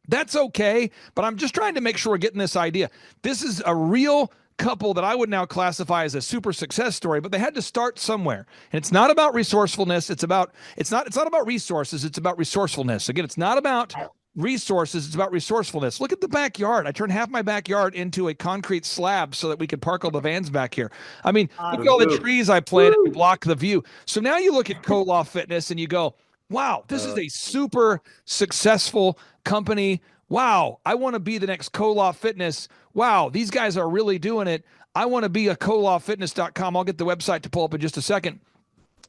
That's okay. But I'm just trying to make sure we're getting this idea. This is a real couple that I would now classify as a super success story, but they had to start somewhere. And it's not about resourcefulness. It's not about resources. It's about resourcefulness. Again, it's not about resources. It's about resourcefulness. Look at the backyard. I turned half my backyard into a concrete slab so that we could park all the vans back here. I mean, look at all the trees I planted to block the view. So now you look at Co-Law Fitness and you go, wow, this is a super successful company. Wow, I want to be the next Co-Law Fitness. Wow, these guys are really doing it. I want to be a colawfitness.com. I'll get the website to pull up in just a second.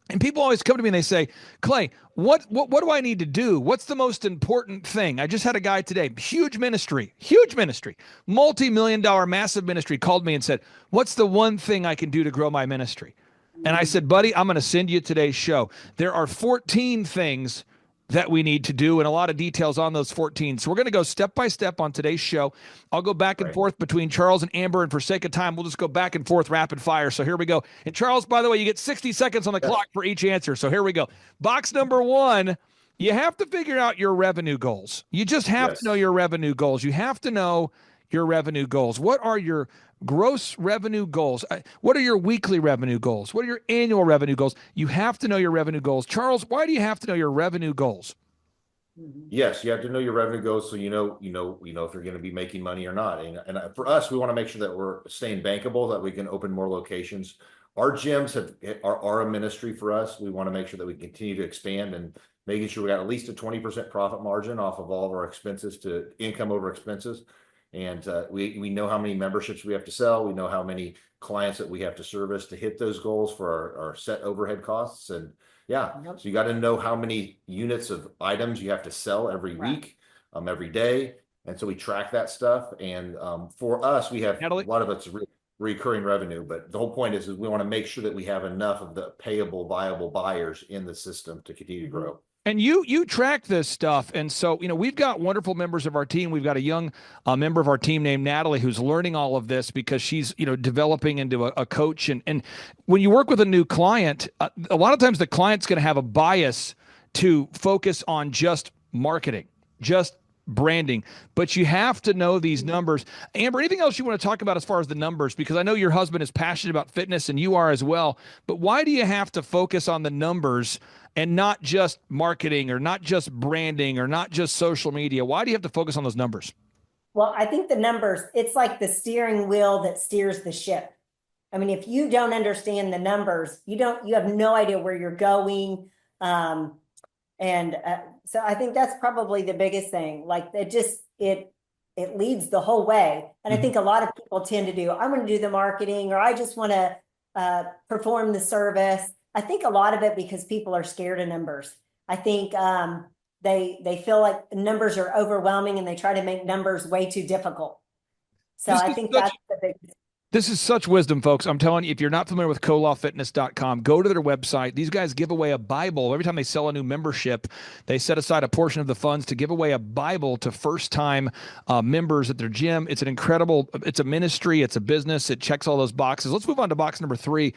And people always come to me and they say, Clay, what do I need to do? What's the most important thing? I just had a guy today, huge ministry, multi-million-dollar, massive ministry, called me and said, what's the one thing I can do to grow my ministry? And I said, buddy, I'm going to send you today's show. There are 14 things that we need to do, and a lot of details on those 14. So we're going to go step by step on today's show. I'll go back and forth between Charles and Amber, and for sake of time, we'll just go back and forth rapid fire. So here we go. And Charles, by the way, you get 60 seconds on the clock for each answer. So here we go. Box number one, you have to figure out your revenue goals. You just have to know your revenue goals. You have to know your revenue goals. What are your gross revenue goals? What are your weekly revenue goals? What are your annual revenue goals? You have to know your revenue goals. Charles, why do you have to know your revenue goals? Yes, you have to know your revenue goals so you know if you're going to be making money or not. And for us, we want to make sure that we're staying bankable, that we can open more locations. Our gyms are a ministry for us. We want to make sure that we continue to expand and making sure we got at least a 20% profit margin off of all of our expenses to income over expenses. And we know how many memberships we have to sell. We know how many clients that we have to service to hit those goals for our set overhead costs. And yeah, Yep. so you got to know how many units of items you have to sell every week, every day. And so we track that stuff. And for us, we have Natalie? a lot of it's recurring revenue, but the whole point is we want to make sure that we have enough of the payable, viable buyers in the system to continue to grow. And you track this stuff, and so we've got wonderful members of our team. We've got a young member of our team named Natalie who's learning all of this because she's developing into a coach. And when you work with a new client, a lot of times the client's going to have a bias to focus on just marketing, just branding, but you have to know these numbers. Amber, anything else you want to talk about as far as the numbers? Because I know your husband is passionate about fitness and you are as well, but why do you have to focus on the numbers and not just marketing or not just branding or not just social media? Why do you have to focus on those numbers? Well, I think the numbers, it's like the steering wheel that steers the ship. I mean, if you don't understand the numbers, you have no idea where you're going. So I think that's probably the biggest thing. Like it leads the whole way. And I think a lot of people tend to do, I want to do the marketing, or I just want to perform the service. I think a lot of it because people are scared of numbers. I think they feel like numbers are overwhelming and they try to make numbers way too difficult. So I think that's the biggest. This is such wisdom, folks. I'm telling you, if you're not familiar with colawfitness.com, go to their website. These guys give away a Bible. Every time they sell a new membership, they set aside a portion of the funds to give away a Bible to first-time members at their gym. It's it's a ministry, it's a business. It checks all those boxes. Let's move on to box number 3.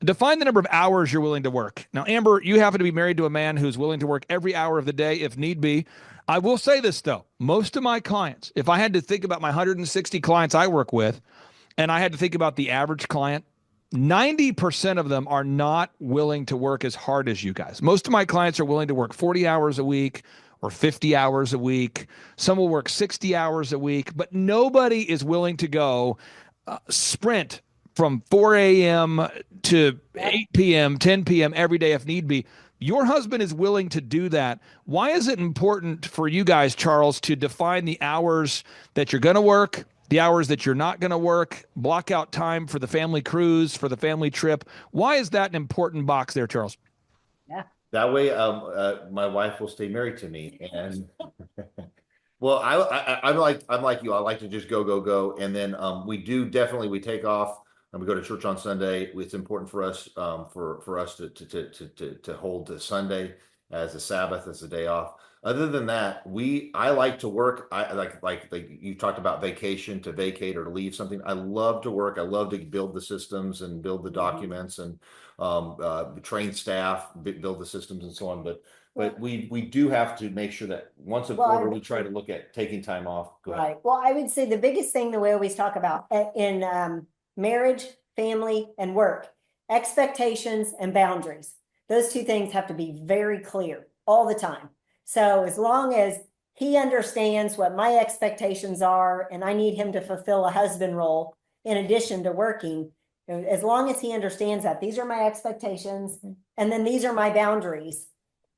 Define the number of hours you're willing to work. Now, Amber, you happen to be married to a man who's willing to work every hour of the day if need be. I will say this, though. Most of my clients, if I had to think about my 160 clients I work with, and I had to think about the average client, 90% of them are not willing to work as hard as you guys. Most of my clients are willing to work 40 hours a week or 50 hours a week. Some will work 60 hours a week, but nobody is willing to go sprint from 4 a.m. to 8 p.m., 10 p.m. every day if need be. Your husband is willing to do that. Why is it important for you guys, Charles, to define the hours that you're going to work, the hours that you're not going to work, block out time for the family cruise, for the family trip? Why is that an important box there, Charles? Yeah. That way, my wife will stay married to me. And well, I'm like you. I like to just go. And then we take off and we go to church on Sunday. It's important for us for us to hold the Sunday as a Sabbath, as a day off. Other than that, I like to work. I like you talked about vacation, to vacate or to leave something. I love to work. I love to build the systems and build the documents and train staff, build the systems and so on. But we do have to make sure that once a quarter we try to look at taking time off. Go ahead. Right. Well, I would say the biggest thing that we always talk about in marriage, family, and work, expectations and boundaries. Those two things have to be very clear all the time. So as long as he understands what my expectations are and I need him to fulfill a husband role in addition to working, as long as he understands that these are my expectations and then these are my boundaries.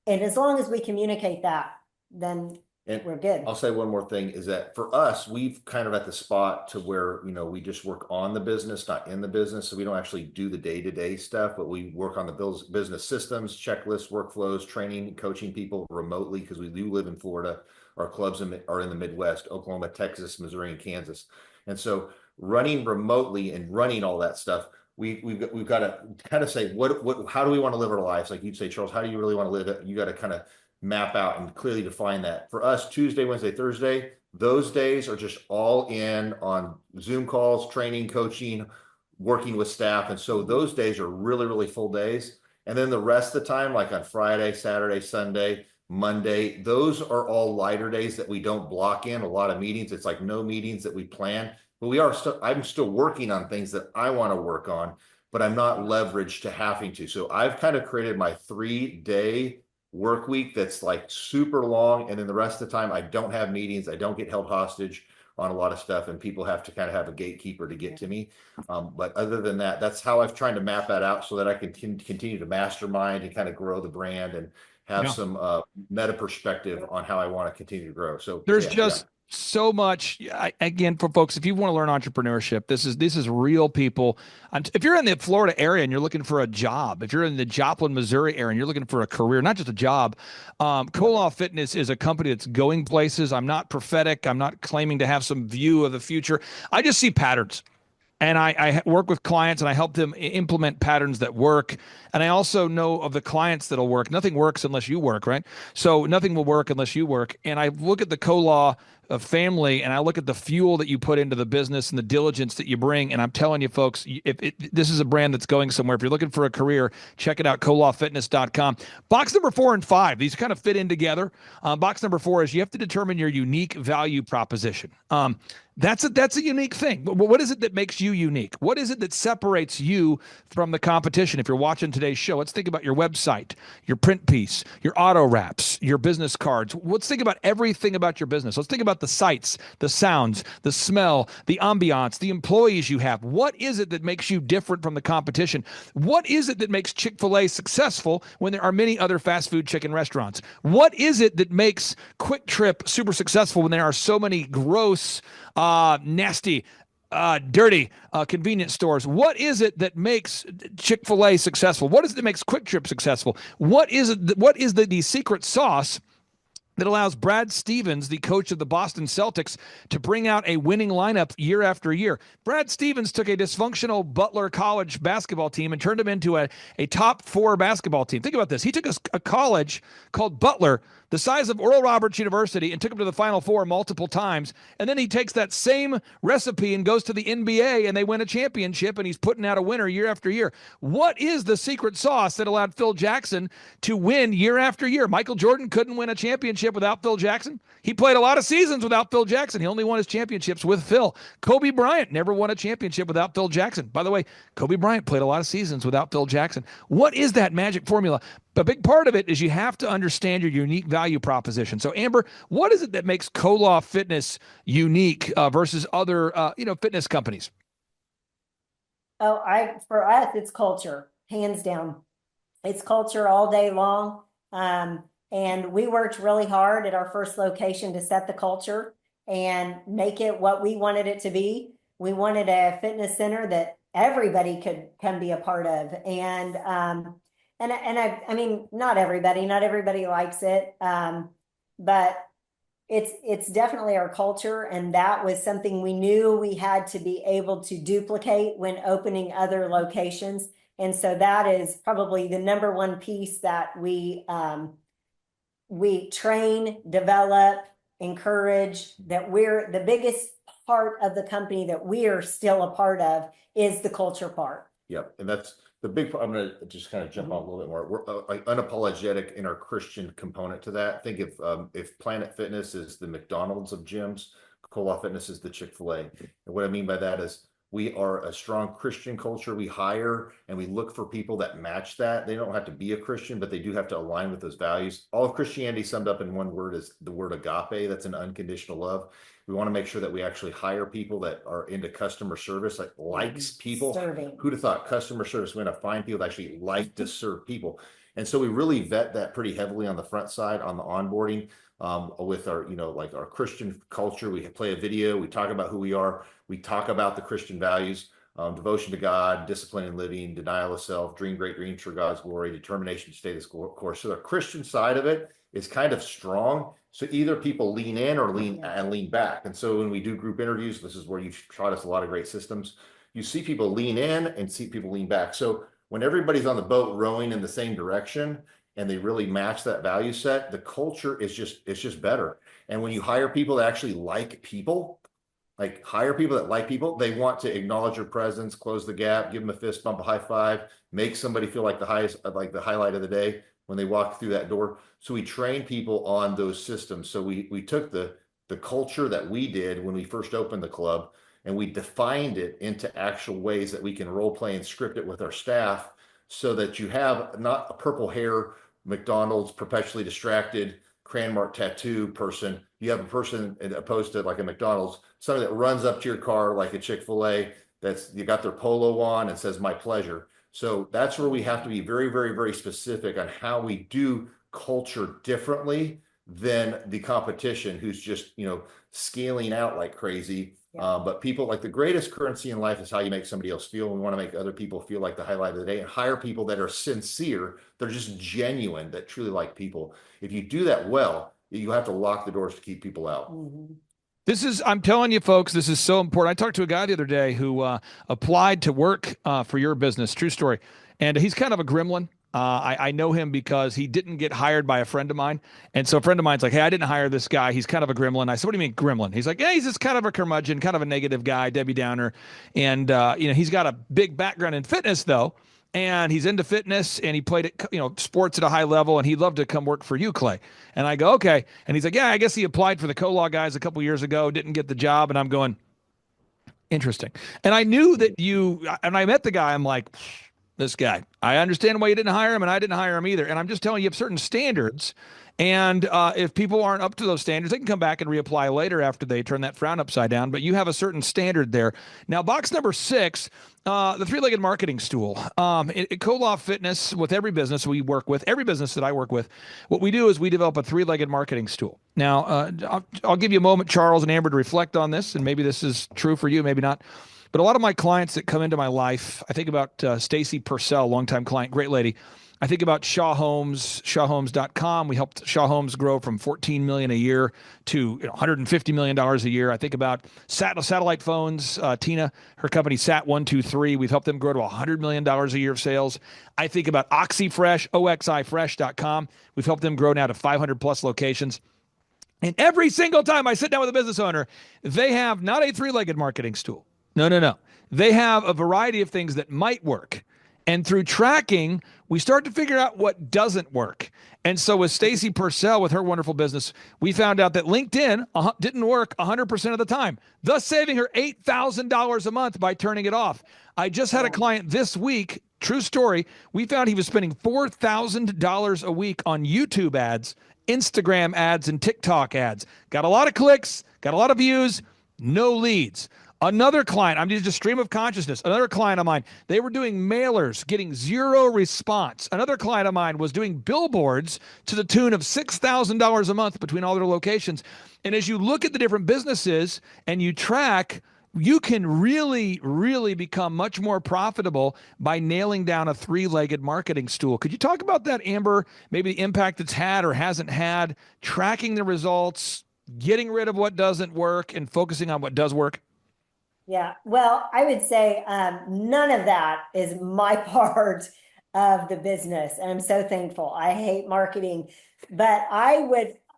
And as long as we communicate that, then we're good. I'll say one more thing is that for us, we've kind of at the spot to where, we just work on the business, not in the business. So we don't actually do the day-to-day stuff, but we work on the business systems, checklists, workflows, training, coaching people remotely because we do live in Florida. Our clubs are in the Midwest, Oklahoma, Texas, Missouri, and Kansas. And so running remotely and running all that stuff, we've got to kind of say, how do we want to live our lives? Like you'd say, Charles, how do you really want to live it? You got to kind of map out and clearly define that. For us, Tuesday, Wednesday, Thursday, those days are just all in on Zoom calls, training, coaching, working with staff. And so those days are really, really full days. And then the rest of the time, like on Friday, Saturday, Sunday, Monday, those are all lighter days that we don't block in a lot of meetings. It's like no meetings that we plan, but I'm still working on things that I want to work on, but I'm not leveraged to having to. So I've kind of created my 3-day work week that's like super long, and then the rest of the time I don't have meetings, I don't get held hostage on a lot of stuff, and people have to kind of have a gatekeeper to get to me. But other than that, that's how I've tried to map that out so that I can continue to mastermind and kind of grow the brand and have some meta perspective on how I want to continue to grow. So so much. Again, for folks, if you want to learn entrepreneurship, this is real people. If you're in the Florida area and you're looking for a job, if you're in the Joplin, Missouri area and you're looking for a career, not just a job, Koloff Fitness is a company that's going places. I'm not prophetic. I'm not claiming to have some view of the future. I just see patterns. And I work with clients and I help them implement patterns that work. And I also know of the clients that'll work. Nothing works unless you work, right? So nothing will work unless you work. And I look at the Kolaw of family and I look at the fuel that you put into the business and the diligence that you bring. And I'm telling you, folks, this is a brand that's going somewhere. If you're looking for a career, check it out, kolawfitness.com. Box number 4 and 5, these kind of fit in together. Box number 4 is you have to determine your unique value proposition. That's a unique thing. What is it that makes you unique? What is it that separates you from the competition? If you're watching today's show, let's think about your website, your print piece, your auto wraps, your business cards. Let's think about everything about your business. Let's think about the sights, the sounds, the smell, the ambiance, the employees you have. What is it that makes you different from the competition? What is it that makes Chick-fil-A successful when there are many other fast food chicken restaurants? What is it that makes Quick Trip super successful when there are so many gross, nasty, dirty convenience stores? What is it that makes Chick-fil-A successful? What is it that makes Quick Trip successful? What is it? What is the secret sauce that allows Brad Stevens, the coach of the Boston Celtics, to bring out a winning lineup year after year? Brad Stevens took a dysfunctional Butler College basketball team and turned them into a top 4 basketball team. Think about this. He took a college called Butler, the size of Oral Roberts University, and took them to the Final Four multiple times. And then he takes that same recipe and goes to the NBA, and they win a championship, and he's putting out a winner year after year. What is the secret sauce that allowed Phil Jackson to win year after year? Michael Jordan couldn't win a championship without Phil Jackson. He played a lot of seasons without Phil Jackson. He only won his championships with Phil. Kobe Bryant never won a championship without Phil Jackson. By the way, Kobe Bryant played a lot of seasons without Phil Jackson. What is that magic formula? A big part of it is you have to understand your unique value proposition. So, Amber, what is it that makes Koloff Fitness unique versus other, fitness companies? Oh, for us, it's culture, hands down. It's culture all day long. And we worked really hard at our first location to set the culture and make it what we wanted it to be. We wanted a fitness center that everybody could come be a part of. And I mean, not everybody likes it. But it's definitely our culture. And that was something we knew we had to be able to duplicate when opening other locations. And so that is probably the number one piece that we train, develop, encourage, that we're the biggest part of the company that we are still a part of is the culture part. Yep. And that's the big part. I'm going to just kind of jump on a little bit more. We're unapologetic in our Christian component to that. Think if Planet Fitness is the McDonald's of gyms, Koloff Fitness is the Chick-fil-A. And what I mean by that is we are a strong Christian culture. We hire and we look for people that match that. They don't have to be a Christian, but they do have to align with those values. All of Christianity summed up in one word is the word agape. That's an unconditional love. We want to make sure that we actually hire people that are into customer service, like likes people. Serving. Who'd have thought customer service? We're going to find people that actually like to serve people. And so we really vet that pretty heavily on the front side, on the onboarding, with our, like our Christian culture. We play a video, we talk about who we are, we talk about the Christian values, devotion to God, discipline in living, denial of self, dream great dreams for God's glory, determination to stay this course. So the Christian side of it is kind of strong. So either people lean in or lean back. And so when we do group interviews, this is where you've taught us a lot of great systems. You see people lean in and see people lean back. So when everybody's on the boat rowing in the same direction and they really match that value set, the culture is just better. And when you hire people that actually like people, they want to acknowledge your presence, close the gap, give them a fist bump, a high five, make somebody feel like the highlight of the day when they walk through that door. So we train people on those systems. So we took the culture that we did when we first opened the club and we defined it into actual ways that we can role play and script it with our staff so that you have not a purple hair, McDonald's, perpetually distracted, crayon tattoo person. You have a person opposed to like a McDonald's, somebody that runs up to your car like a Chick-fil-A that's you got their polo on and says, "My pleasure." So that's where we have to be very, very, very specific on how we do culture differently than the competition who's just, scaling out like crazy. But people, like, the greatest currency in life is how you make somebody else feel. We want to make other people feel like the highlight of the day, and hire people that are sincere. They're just genuine, that truly like people. If you do that well, you have to lock the doors to keep people out. I'm telling you, folks, this is so important. I talked to a guy the other day who applied to work for your business, true story. And he's kind of a gremlin. I know him because he didn't get hired by a friend of mine. And so a friend of mine's like, hey, I didn't hire this guy. He's kind of a gremlin. I said, what do you mean gremlin? He's like, yeah, he's just kind of a curmudgeon, kind of a negative guy, Debbie Downer. And, he's got a big background in fitness, though. And he's into fitness, and he played at, sports at a high level, and he'd love to come work for you, Clay. And I go, okay. And he's like, yeah, I guess he applied for the co-law guys a couple years ago, didn't get the job. And I'm going, interesting. And I knew that and I met the guy. I'm like, this guy, I understand why you didn't hire him, and I didn't hire him either. And I'm just telling you, have certain standards. And if people aren't up to those standards, they can come back and reapply later after they turn that frown upside down. But you have a certain standard there. Now, box number 6, the three-legged marketing stool. At Co-Law Fitness, with every business we work with, every business that I work with, what we do is we develop a three-legged marketing stool. Now, I'll give you a moment, Charles and Amber, to reflect on this, and maybe this is true for you, maybe not. But a lot of my clients that come into my life, I think about Stacy Purcell, longtime client, great lady. I think about Shaw Homes, shawhomes.com. We helped Shaw Homes grow from $14 million a year to $150 million a year. I think about satellite phones. Tina, her company Sat123. We've helped them grow to $100 million a year of sales. I think about OxyFresh, oxifresh.com. We've helped them grow now to 500 plus locations. And every single time I sit down with a business owner, they have not a three-legged marketing stool. No. They have a variety of things that might work. And through tracking, we start to figure out what doesn't work. And so with Stacy Purcell, with her wonderful business, we found out that LinkedIn didn't work 100% of the time, thus saving her $8,000 a month by turning it off. I just had a client this week, true story. We found he was spending $4,000 a week on YouTube ads, Instagram ads, and TikTok ads. Got a lot of clicks, got a lot of views, no leads. Another client, I'm just a stream of consciousness. Another client of mine, they were doing mailers, getting zero response. Another client of mine was doing billboards to the tune of $6,000 a month between all their locations. And as you look at the different businesses and you track, you can really, really become much more profitable by nailing down a three-legged marketing stool. Could you talk about that, Amber? Maybe the impact it's had or hasn't had, tracking the results, getting rid of what doesn't work and focusing on what does work? Yeah, well, I would say none of that is my part of the business. And I'm so thankful. I hate marketing. But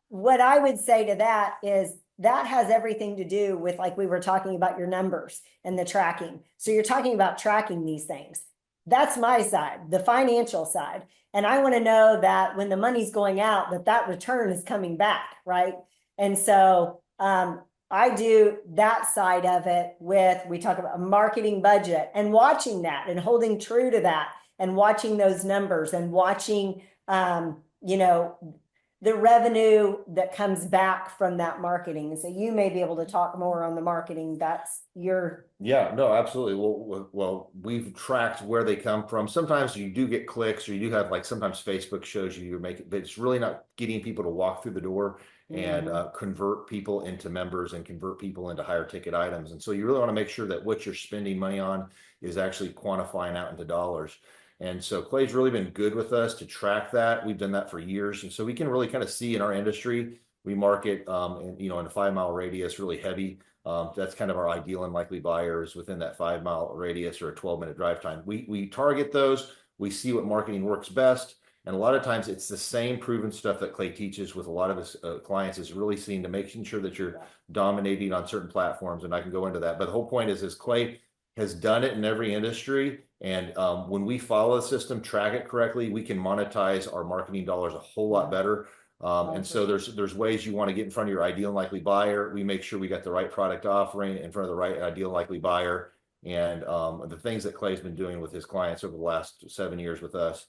what I would say to that is that has everything to do with, like we were talking about, your numbers and the tracking. So you're talking about tracking these things. That's my side, the financial side. And I want to know that when the money's going out, that return is coming back, right? And so I do that side of it we talk about a marketing budget and watching that and holding true to that and watching those numbers and watching, the revenue that comes back from that marketing. So you may be able to talk more on the marketing. That's your. Yeah, no, absolutely. Well, we've tracked where they come from. Sometimes you do get clicks, or you do have, like, sometimes Facebook shows you're making, but it's really not getting people to walk through the door and convert people into members and convert people into higher ticket items. And so you really want to make sure that what you're spending money on is actually quantifying out into dollars. And so Clay's really been good with us to track that. We've done that for years. And so we can really kind of see in our industry, we market, in a 5-mile radius, really heavy. That's kind of our ideal and likely buyers within that 5-mile radius or a 12-minute drive time. We target those. We see what marketing works best. And a lot of times it's the same proven stuff that Clay teaches with a lot of his clients, is really seeing to making sure that you're dominating on certain platforms. And I can go into that. But the whole point is Clay has done it in every industry. And when we follow the system, track it correctly, we can monetize our marketing dollars a whole lot better. And so there's ways you want to get in front of your ideal and likely buyer. We make sure we got the right product offering in front of the right ideal and likely buyer. And the things that Clay's been doing with his clients over the last 7 years with us,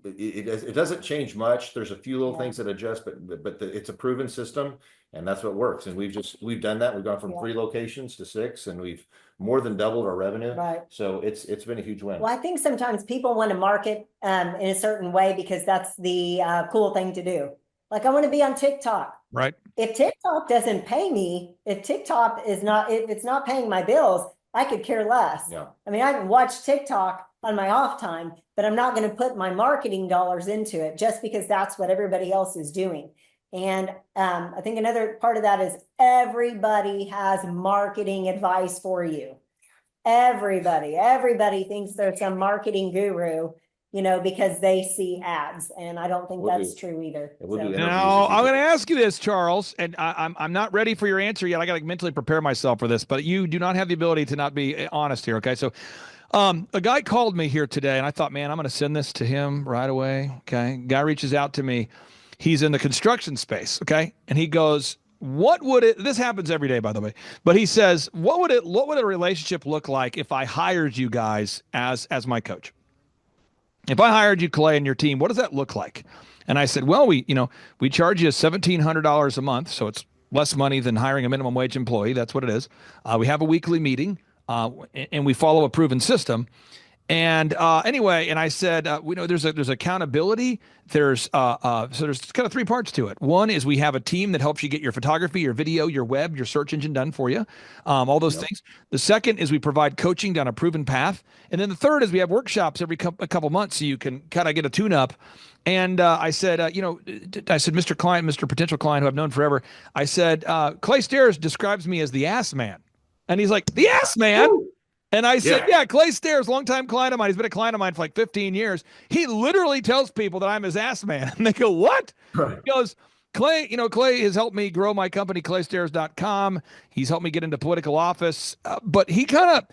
it doesn't change much. There's a few little things that adjust, but it's a proven system, and that's what works. And we've done that. We've gone from 3 locations to 6, and we've more than doubled our revenue. Right. So it's been a huge win. Well, I think sometimes people want to market in a certain way because that's the cool thing to do. Like I want to be on TikTok. Right. If TikTok doesn't pay me, if it's not paying my bills, I could care less. Yeah. I mean, I can watch TikTok on my off time, but I'm not going to put my marketing dollars into it just because that's what everybody else is doing. And I think another part of that is everybody has marketing advice for you. Everybody thinks they're some marketing guru, because they see ads, and I don't think that's true either. Now, I'm going to ask you this, Charles, and I'm not ready for your answer yet. I got to mentally prepare myself for this, but you do not have the ability to not be honest here. Okay, so a guy called me here today, and I thought, man, I'm going to send this to him right away. Okay, guy reaches out to me. He's in the construction space. Okay, and he goes, this happens every day, by the way, but he says, what would a relationship look like if I hired you guys as my coach? If I hired you, Clay, and your team, what does that look like? And I said, well, we charge you $1,700 a month. So it's less money than hiring a minimum wage employee. That's what it is. We have a weekly meeting, and we follow a proven system. And anyway, and I said, there's accountability. There's so there's kind of three parts to it. One is we have a team that helps you get your photography, your video, your web, your search engine done for you, all those things. The second is we provide coaching down a proven path. And then the third is we have workshops every a couple months so you can kind of get a tune-up. And I said, Mr. Client, Mr. Potential Client, who I've known forever, I said, Clay Stairs describes me as the ass man. And he's like, the ass man? Ooh. And I said, yeah, Clay Stairs, longtime client of mine. He's been a client of mine for like 15 years. He literally tells people that I'm his ass man. And they go, what? Right. He goes, Clay has helped me grow my company, claystairs.com. He's helped me get into political office. But he kind of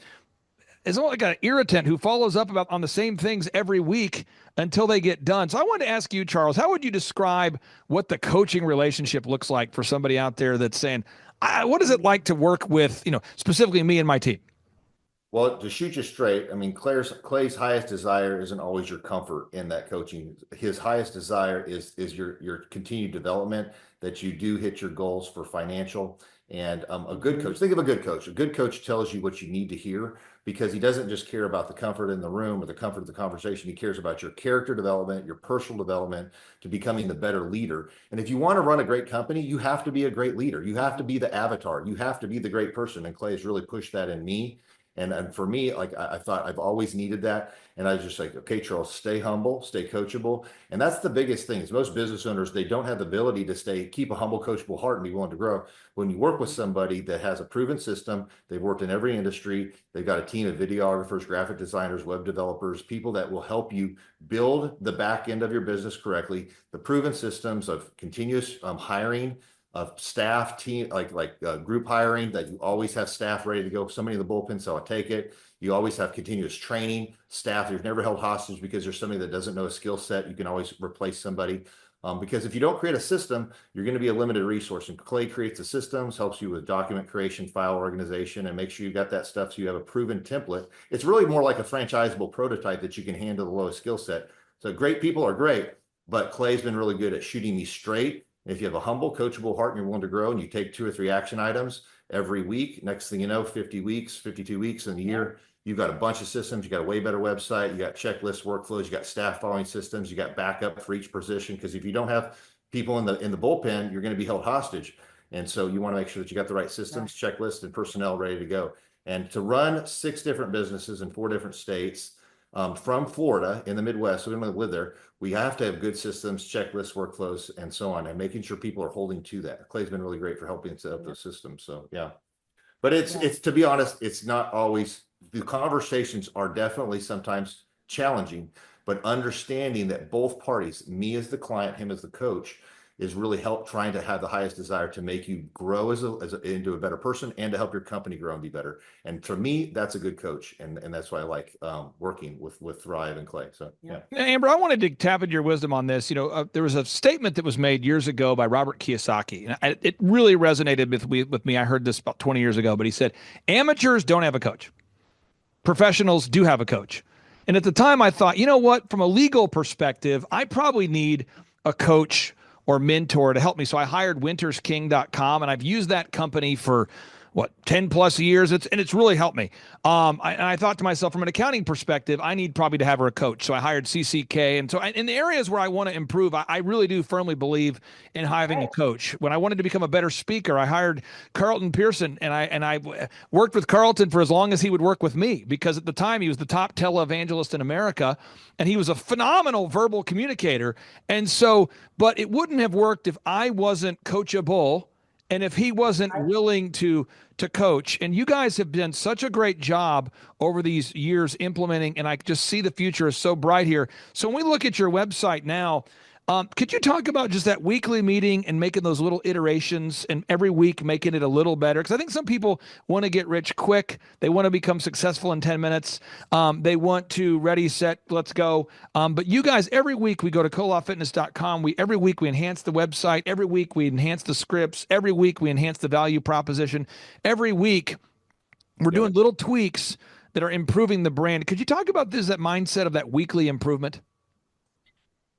is like an irritant who follows up on the same things every week until they get done. So I wanted to ask you, Charles, how would you describe what the coaching relationship looks like for somebody out there that's saying, what is it like to work with, specifically me and my team? Well, to shoot you straight, I mean, Clay's highest desire isn't always your comfort in that coaching. His highest desire is your continued development, that you do hit your goals for financial. And a good coach, think of a good coach. A good coach tells you what you need to hear, because he doesn't just care about the comfort in the room or the comfort of the conversation. He cares about your character development, your personal development, to becoming the better leader. And if you want to run a great company, you have to be a great leader. You have to be the avatar. You have to be the great person. And Clay has really pushed that in me. And for me, like I thought I've always needed that. And I was just like, okay, Charles, stay humble, stay coachable. And that's the biggest thing is most business owners, they don't have the ability to keep a humble, coachable heart and be willing to grow. When you work with somebody that has a proven system, they've worked in every industry, they've got a team of videographers, graphic designers, web developers, people that will help you build the back end of your business correctly, the proven systems of continuous hiring, of staff team, like group hiring, that you always have staff ready to go. Somebody in the bullpen, so I'll take it. You always have continuous training, staff. You're never held hostage because there's somebody that doesn't know a skill set. You can always replace somebody. Because if you don't create a system, you're going to be a limited resource. And Clay creates the systems, helps you with document creation, file organization, and make sure you got that stuff so you have a proven template. It's really more like a franchisable prototype that you can handle the lowest skill set. So great people are great, but Clay's been really good at shooting me straight. If you have a humble, coachable heart and you're willing to grow, and you take 2 or 3 action items every week, next thing you know, 50 weeks, 52 weeks in the year, you've got a bunch of systems. You got a way better website. You got checklists, workflows. You got staff following systems. You got backup for each position. Because if you don't have people in the bullpen, you're going to be held hostage. And so you want to make sure that you got the right systems, checklists, and personnel ready to go. And to run 6 different businesses in 4 different states, from Florida in the Midwest, so we don't live there, we have to have good systems, checklists, workflows, and so on, and making sure people are holding to that. Clay's been really great for helping set up those systems. So yeah, but it's to be honest, it's not always, the conversations are definitely sometimes challenging, but understanding that both parties, me as the client, him as the coach, is really trying to have the highest desire to make you grow into a better person and to help your company grow and be better. And for me, that's a good coach. And that's why I like working with Thrive and Clay. So, yeah. Amber, I wanted to tap into your wisdom on this. There was a statement that was made years ago by Robert Kiyosaki. And it really resonated with me. I heard this about 20 years ago, but he said, amateurs don't have a coach. Professionals do have a coach. And at the time I thought, you know what, from a legal perspective, I probably need a coach or mentor to help me. So I hired wintersking.com, and I've used that company for 10 plus years. It's really helped me. I thought to myself, from an accounting perspective, I need probably to have her a coach. So I hired CCK. And so in the areas where I want to improve, I really do firmly believe in having a coach. When I wanted to become a better speaker, I hired Carlton Pearson, and I worked with Carlton for as long as he would work with me, because at the time he was the top televangelist in America, and he was a phenomenal verbal communicator. And so, but it wouldn't have worked if I wasn't coachable and if he wasn't willing to coach. And you guys have done such a great job over these years implementing, and I just see the future is so bright here. So when we look at your website now, could you talk about just that weekly meeting and making those little iterations, and every week making it a little better? Because I think some people want to get rich quick. They want to become successful in 10 minutes. They want to ready, set, let's go. But you guys, every week we go to kolofitness.com. Every week we enhance the website. Every week we enhance the scripts. Every week we enhance the value proposition. Every week we're doing little tweaks that are improving the brand. Could you talk about this, that mindset of that weekly improvement?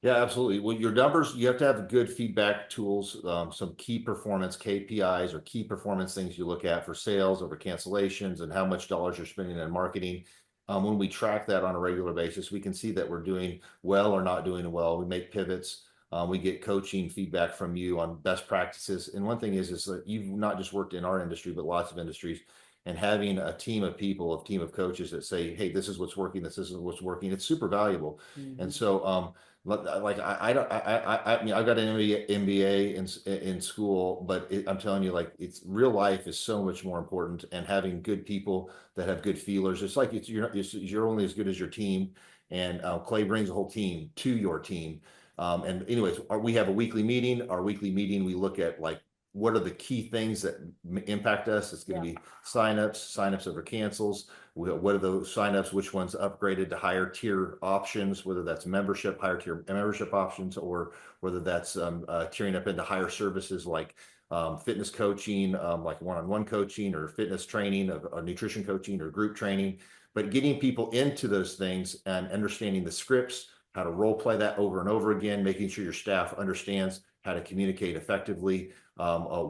Yeah, absolutely. Well, your numbers, you have to have good feedback tools, some key performance KPIs or key performance things you look at for sales over cancellations and how much dollars you're spending on marketing. When we track that on a regular basis, we can see that we're doing well or not doing well. We make pivots. We get coaching feedback from you on best practices. And one thing is that you've not just worked in our industry, but lots of industries. And having a team of people, a team of coaches that say, hey, this is what's working, this is what's working, it's super valuable. And so, like I mean, I've got an MBA in school, but I'm telling you, like, it's real life is so much more important, and having good people that have good feelers. It's like you're only as good as your team, and Clay brings a whole team to your team. And anyways, we have a weekly meeting. Our weekly meeting, we look at, like, what are the key things that impact us? It's going to be signups over cancels. What are those signups? Which ones upgraded to higher tier options, whether that's membership, higher tier membership options, or whether that's tiering up into higher services like fitness coaching, like one-on-one coaching, or fitness training, or nutrition coaching, or group training. But getting people into those things and understanding the scripts, how to role play that over and over again, making sure your staff understands how to communicate effectively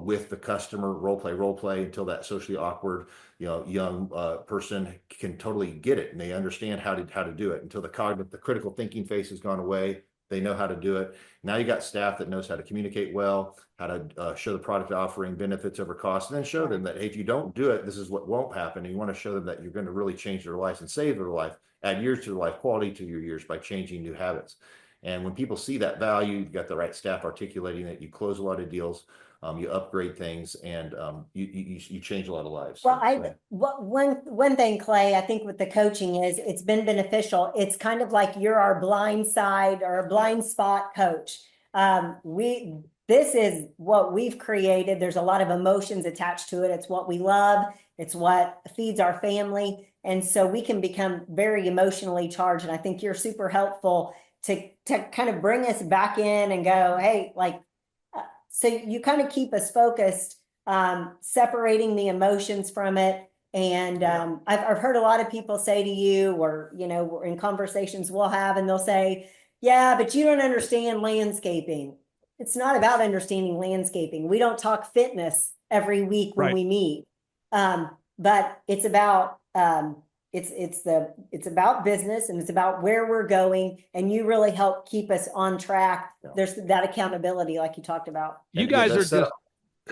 with the customer, role play until that socially awkward, young person can totally get it, and they understand how to do it, until the critical thinking phase has gone away. They know how to do it. Now you got staff that knows how to communicate well, how to show the product offering, benefits over cost, and then show them that, hey, if you don't do it, this is what won't happen. And you want to show them that you're going to really change their lives and save their life, add years to their life, quality to your years by changing new habits. And when people see that value, you've got the right staff articulating it, you close a lot of deals, you upgrade things, and you change a lot of lives. Well, one thing, Clay, I think with the coaching is it's been beneficial. It's kind of like you're our blind side or a blind spot coach. This is what we've created. There's a lot of emotions attached to it. It's what we love. It's what feeds our family. And so we can become very emotionally charged. And I think you're super helpful to kind of bring us back in and go, hey, like, so you kind of keep us focused, separating the emotions from it. And I've heard a lot of people say to you, or, in conversations we'll have, and they'll say, yeah, but you don't understand landscaping. It's not about understanding landscaping. We don't talk fitness every week when we meet. But it's about, it's about business, and it's about where we're going, and you really help keep us on track. There's that accountability, like you talked about. You guys are just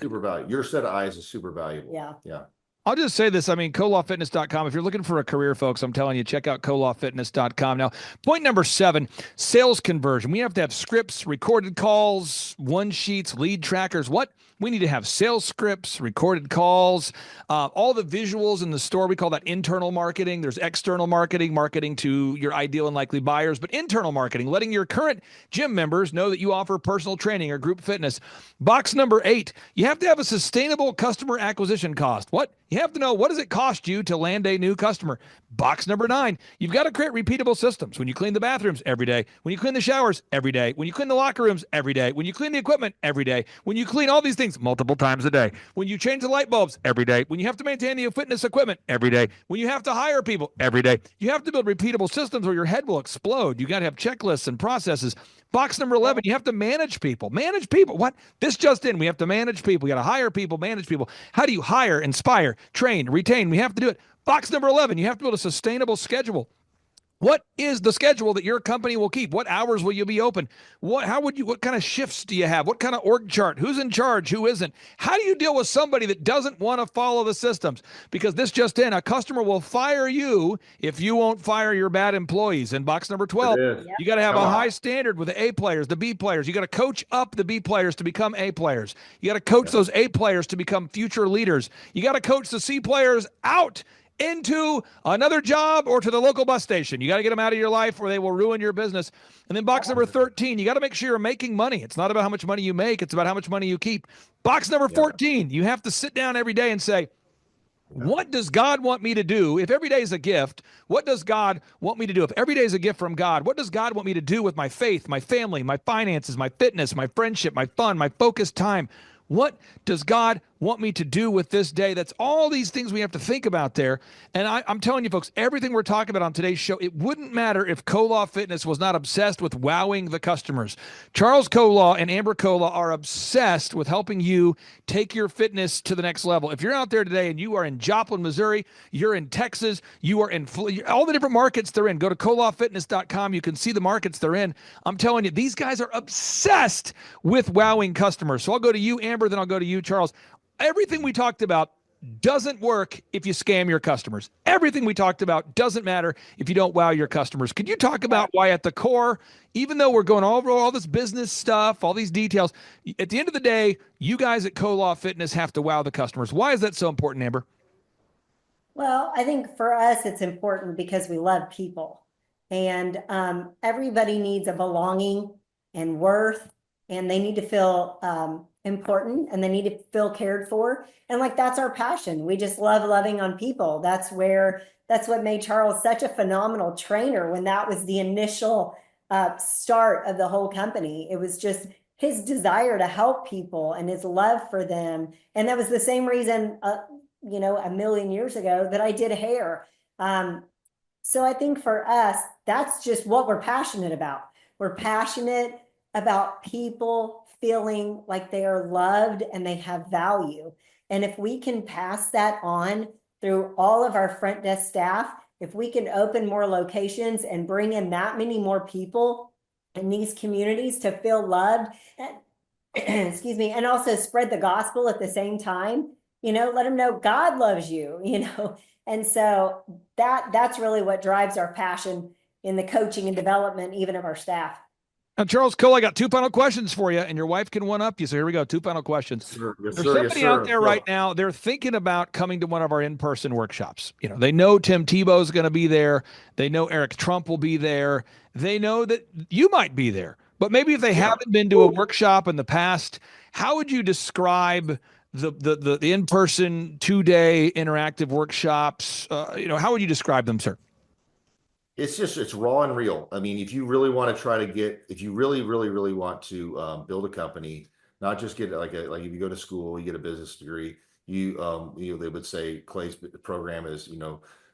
super valuable. Your set of eyes is super valuable. Yeah. I'll just say this. I mean, kolofitness.com. If you're looking for a career, folks, I'm telling you, check out kolofitness.com. Now, point number 7, sales conversion. We have to have scripts, recorded calls, one sheets, lead trackers. What? We need to have sales scripts, recorded calls, all the visuals in the store. We call that internal marketing. There's external marketing, marketing to your ideal and likely buyers, but internal marketing, letting your current gym members know that you offer personal training or group fitness. Box number 8, you have to have a sustainable customer acquisition cost. What? You have to know, what does it cost you to land a new customer? Box number 9, you've got to create repeatable systems. When you clean the bathrooms every day, when you clean the showers every day, when you clean the locker rooms every day, when you clean the equipment every day, when you clean all these things multiple times a day, when you change the light bulbs every day, when you have to maintain the fitness equipment every day, when you have to hire people every day, you have to build repeatable systems or your head will explode. You got to have checklists and processes. Box number 11, you have to manage people. Manage people. What? This just in. We have to manage people. We got to hire people, manage people. How do you hire, inspire, train, retain? We have to do it. Box number 11, you have to build a sustainable schedule. What is the schedule that your company will keep? What hours will you be open? What kind of shifts do you have? What kind of org chart? Who's in charge? Who isn't? How do you deal with somebody that doesn't want to follow the systems? Because this just in, a customer will fire you if you won't fire your bad employees. In box number 12, you got to have a high standard with the A players, the B players. You got to coach up the B players to become A players. You got to coach those A players to become future leaders. You got to coach the C players out into another job or to the local bus station. You got to get them out of your life or they will ruin your business. And then box number 13, you got to make sure you're making money. It's not about how much money you make. It's about how much money you keep. Box number 14, you have to sit down every day and say, what does God want me to do? If every day is a gift, what does God want me to do? If every day is a gift from God, what does God want me to do with my faith, my family, my finances, my fitness, my friendship, my fun, my focused time? What does God want me to do with this day? That's all these things we have to think about there. And I'm telling you, folks, everything we're talking about on today's show, it wouldn't matter if Kolaw Fitness was not obsessed with wowing the customers. Charles Kolaw and Amber Kolaw are obsessed with helping you take your fitness to the next level. If you're out there today and you are in Joplin, Missouri, you're in Texas, you are in all the different markets they're in, go to kolawfitness.com. You can see the markets they're in. I'm telling you, these guys are obsessed with wowing customers. So I'll go to you, Amber, then I'll go to you, Charles. Everything we talked about doesn't work if you scam your customers. Everything we talked about doesn't matter if you don't wow your customers. Could you talk about why at the core, even though we're going over all this business stuff, all these details, at the end of the day, you guys at Kolaw Fitness have to wow the customers. Why is that so important, Amber? Well, I think for us, it's important because we love people, and everybody needs a belonging and worth, and they need to feel important, and they need to feel cared for. And like, that's our passion. We just love loving on people. That's what made Charles such a phenomenal trainer when that was the initial start of the whole company. It was just his desire to help people and his love for them. And that was the same reason, a million years ago that I did hair. So I think for us, that's just what we're passionate about. We're passionate about people feeling like they are loved and they have value. And if we can pass that on through all of our front desk staff, if we can open more locations and bring in that many more people in these communities to feel loved, and, excuse me, and also spread the gospel at the same time, let them know God loves you, And so that's really what drives our passion in the coaching and development, even of our staff. Now, Charles Cole, I got two final questions for you, and your wife can one-up you. So here we go, two final questions. Yes, There's sir. somebody out there right now, they're thinking about coming to one of our in-person workshops. They know Tim Tebow's going to be there. They know Eric Trump will be there. They know that you might be there. But maybe if they haven't been to a workshop in the past, how would you describe the in-person 2-day interactive workshops? How would you describe them, sir? It's raw and real. I mean, if you really want to if you really, really, really want to build a company, not just get like if you go to school, you get a business degree, they would say Clay's program is,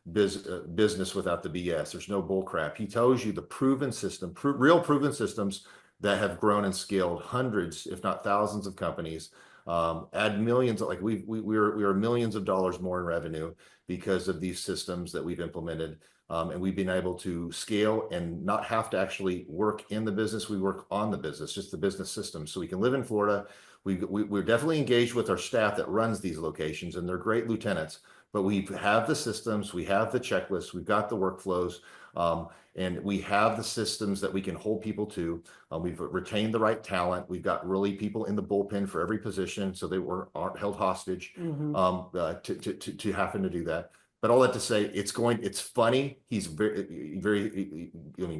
business without the BS. There's no bull crap. He tells you the proven system, real proven systems that have grown and scaled hundreds, if not thousands of companies, add millions, we are millions of dollars more in revenue because of these systems that we've implemented. And we've been able to scale and not have to actually work in the business. We work on the business, just the business system. So we can live in Florida. We're definitely engaged with our staff that runs these locations, and they're great lieutenants. But we have the systems, we have the checklists, we've got the workflows, and we have the systems that we can hold people to. We've retained the right talent. We've got really people in the bullpen for every position, so they aren't held hostage to happen to do that. But all that to say, it's funny. He's very,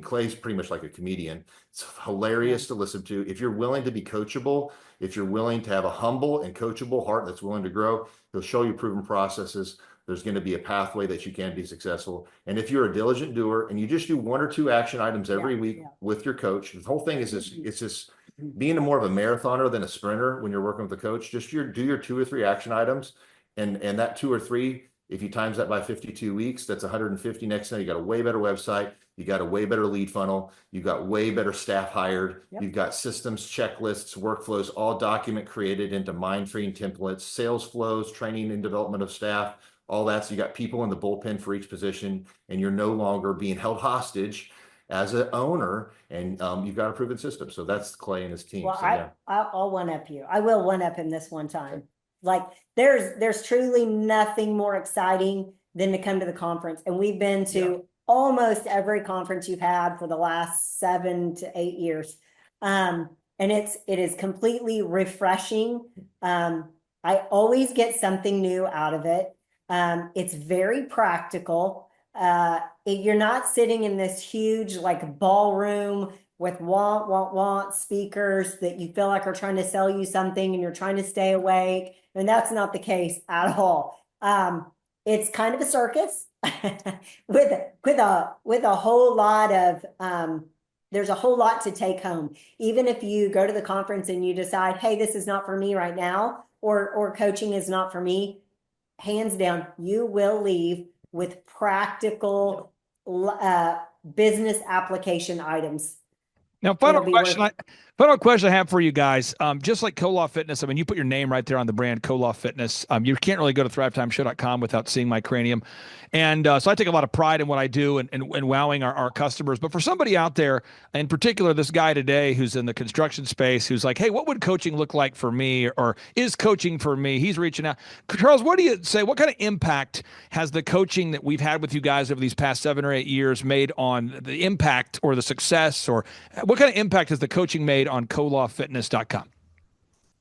Clay's pretty much like a comedian. It's hilarious to listen to. If you're willing to be coachable, if you're willing to have a humble and coachable heart that's willing to grow, he'll show you proven processes. There's going to be a pathway that you can be successful. And if you're a diligent doer and you just do 1 or 2 action items every week with your coach, the whole thing is it's just being more of a marathoner than a sprinter when you're working with a coach. Just do your 2 or 3 action items, and that 2 or 3 If you times that by 52 weeks, that's 150. Next time, you got a way better website. You got a way better lead funnel. You got way better staff hired. Yep. You've got systems, checklists, workflows, all document created into mind-freeing templates, sales flows, training and development of staff, all that. So you got people in the bullpen for each position, and you're no longer being held hostage as an owner, and you've got a proven system. So that's Clay and his team. Well, So, yeah. I'll one up you. I will one up him this one time. Like there's truly nothing more exciting than to come to the conference. And we've been to almost every conference you've had for the last 7 to 8 years. And it is completely refreshing. I always get something new out of it. It's very practical. You're not sitting in this huge like ballroom with want speakers that you feel like are trying to sell you something and you're trying to stay awake. And that's not the case at all. It's kind of a circus with a whole lot of, there's a whole lot to take home. Even if you go to the conference and you decide, hey, this is not for me right now, or coaching is not for me, hands down, you will leave with practical business application items. Now, final question I have for you guys. Just like Koloff Fitness, I mean, you put your name right there on the brand Koloff Fitness. You can't really go to thrivetimeshow.com without seeing my cranium. And so I take a lot of pride in what I do and wowing our customers. But for somebody out there, in particular, this guy today who's in the construction space, who's like, hey, what would coaching look like for me? Or is coaching for me? He's reaching out. Charles, what do you say? What kind of impact has the coaching that we've had with you guys over these past 7 or 8 years made on the impact or the success? Or what kind of impact has the coaching made on KoloffFitness.com?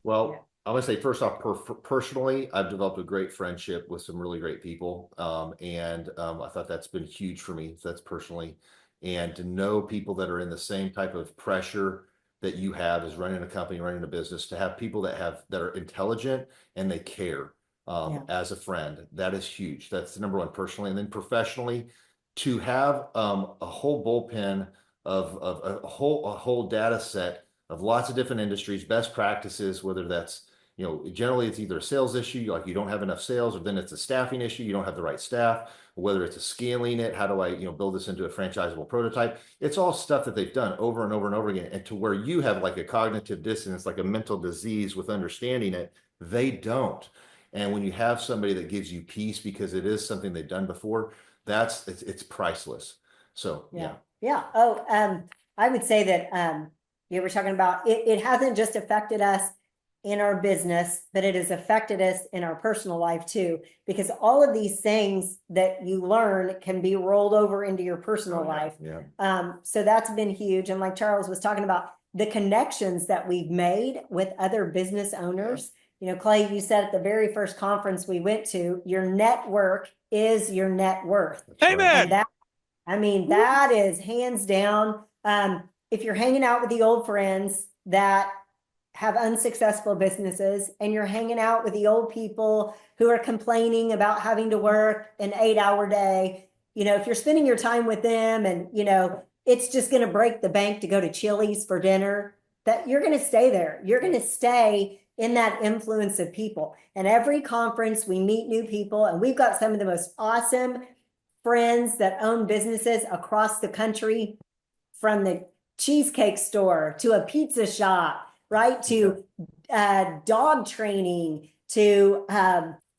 Well, I'm going to say first off, personally, I've developed a great friendship with some really great people. I thought that's been huge for me. So that's personally. And to know people that are in the same type of pressure that you have as running a company, running a business, to have people that are intelligent and they care as a friend, that is huge. That's the number one personally. And then professionally, to have a whole bullpen of a whole data set of lots of different industries, best practices, whether that's, generally it's either a sales issue, like you don't have enough sales, or then it's a staffing issue, you don't have the right staff, or whether it's a scaling it, how do I, build this into a franchisable prototype? It's all stuff that they've done over and over and over again. And to where you have like a cognitive dissonance, like a mental disease with understanding it, they don't. And when you have somebody that gives you peace because it is something they've done before, it's priceless. So, yeah. Yeah. Oh, I would say that you were talking about it hasn't just affected us in our business, but it has affected us in our personal life too, because all of these things that you learn can be rolled over into your personal life. Yeah. So that's been huge. And like Charles was talking about, the connections that we've made with other business owners. Clay, you said at the very first conference we went to, your network is your net worth. Amen. That is hands down. If you're hanging out with the old friends that have unsuccessful businesses, and you're hanging out with the old people who are complaining about having to work an 8-hour day, if you're spending your time with them and, it's just going to break the bank to go to Chili's for dinner, that you're going to stay there. You're going to stay in that influence of people. And every conference we meet new people, and we've got some of the most awesome friends that own businesses across the country, from the cheesecake store to a pizza shop, right? To dog training, to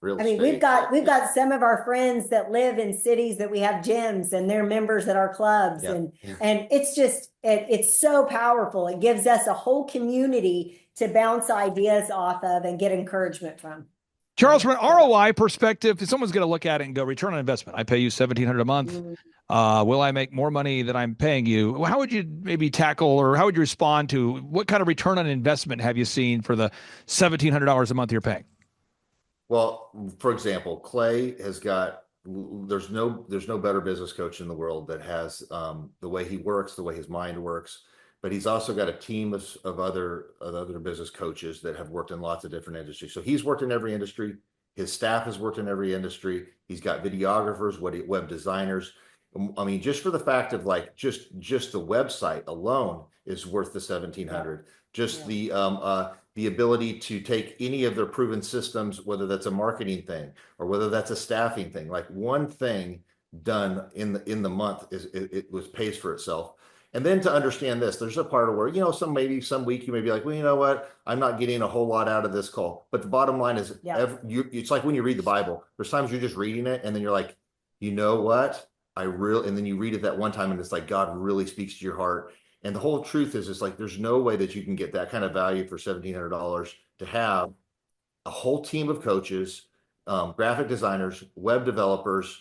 we've got some of our friends that live in cities that we have gyms and they're members at our clubs. And it's just it's so powerful. It gives us a whole community to bounce ideas off of and get encouragement from. Charles, from an ROI perspective, if someone's going to look at it and go, return on investment, I pay you $1,700 a month. Will I make more money than I'm paying you? How would you maybe tackle, or how would you respond to, what kind of return on investment have you seen for the $1,700 a month you're paying? Well, for example, Clay has got, there's no better business coach in the world that has the way he works, the way his mind works. But he's also got a team of other business coaches that have worked in lots of different industries. So he's worked in every industry. His staff has worked in every industry. He's got videographers, web designers. I mean, just for the fact of like just the website alone is worth the 1,700. Just the ability to take any of their proven systems, whether that's a marketing thing or whether that's a staffing thing, like one thing done in the month it was pays for itself. And then to understand this, there's a part of where, you know, some week you may be like, well, you know what, I'm not getting a whole lot out of this call. But the bottom line is, it's like when you read the Bible, there's times you're just reading it and then you're like, you know what, and then you read it that one time and it's like God really speaks to your heart. And the whole truth is, it's like there's no way that you can get that kind of value for $1,700 to have a whole team of coaches, graphic designers, web developers,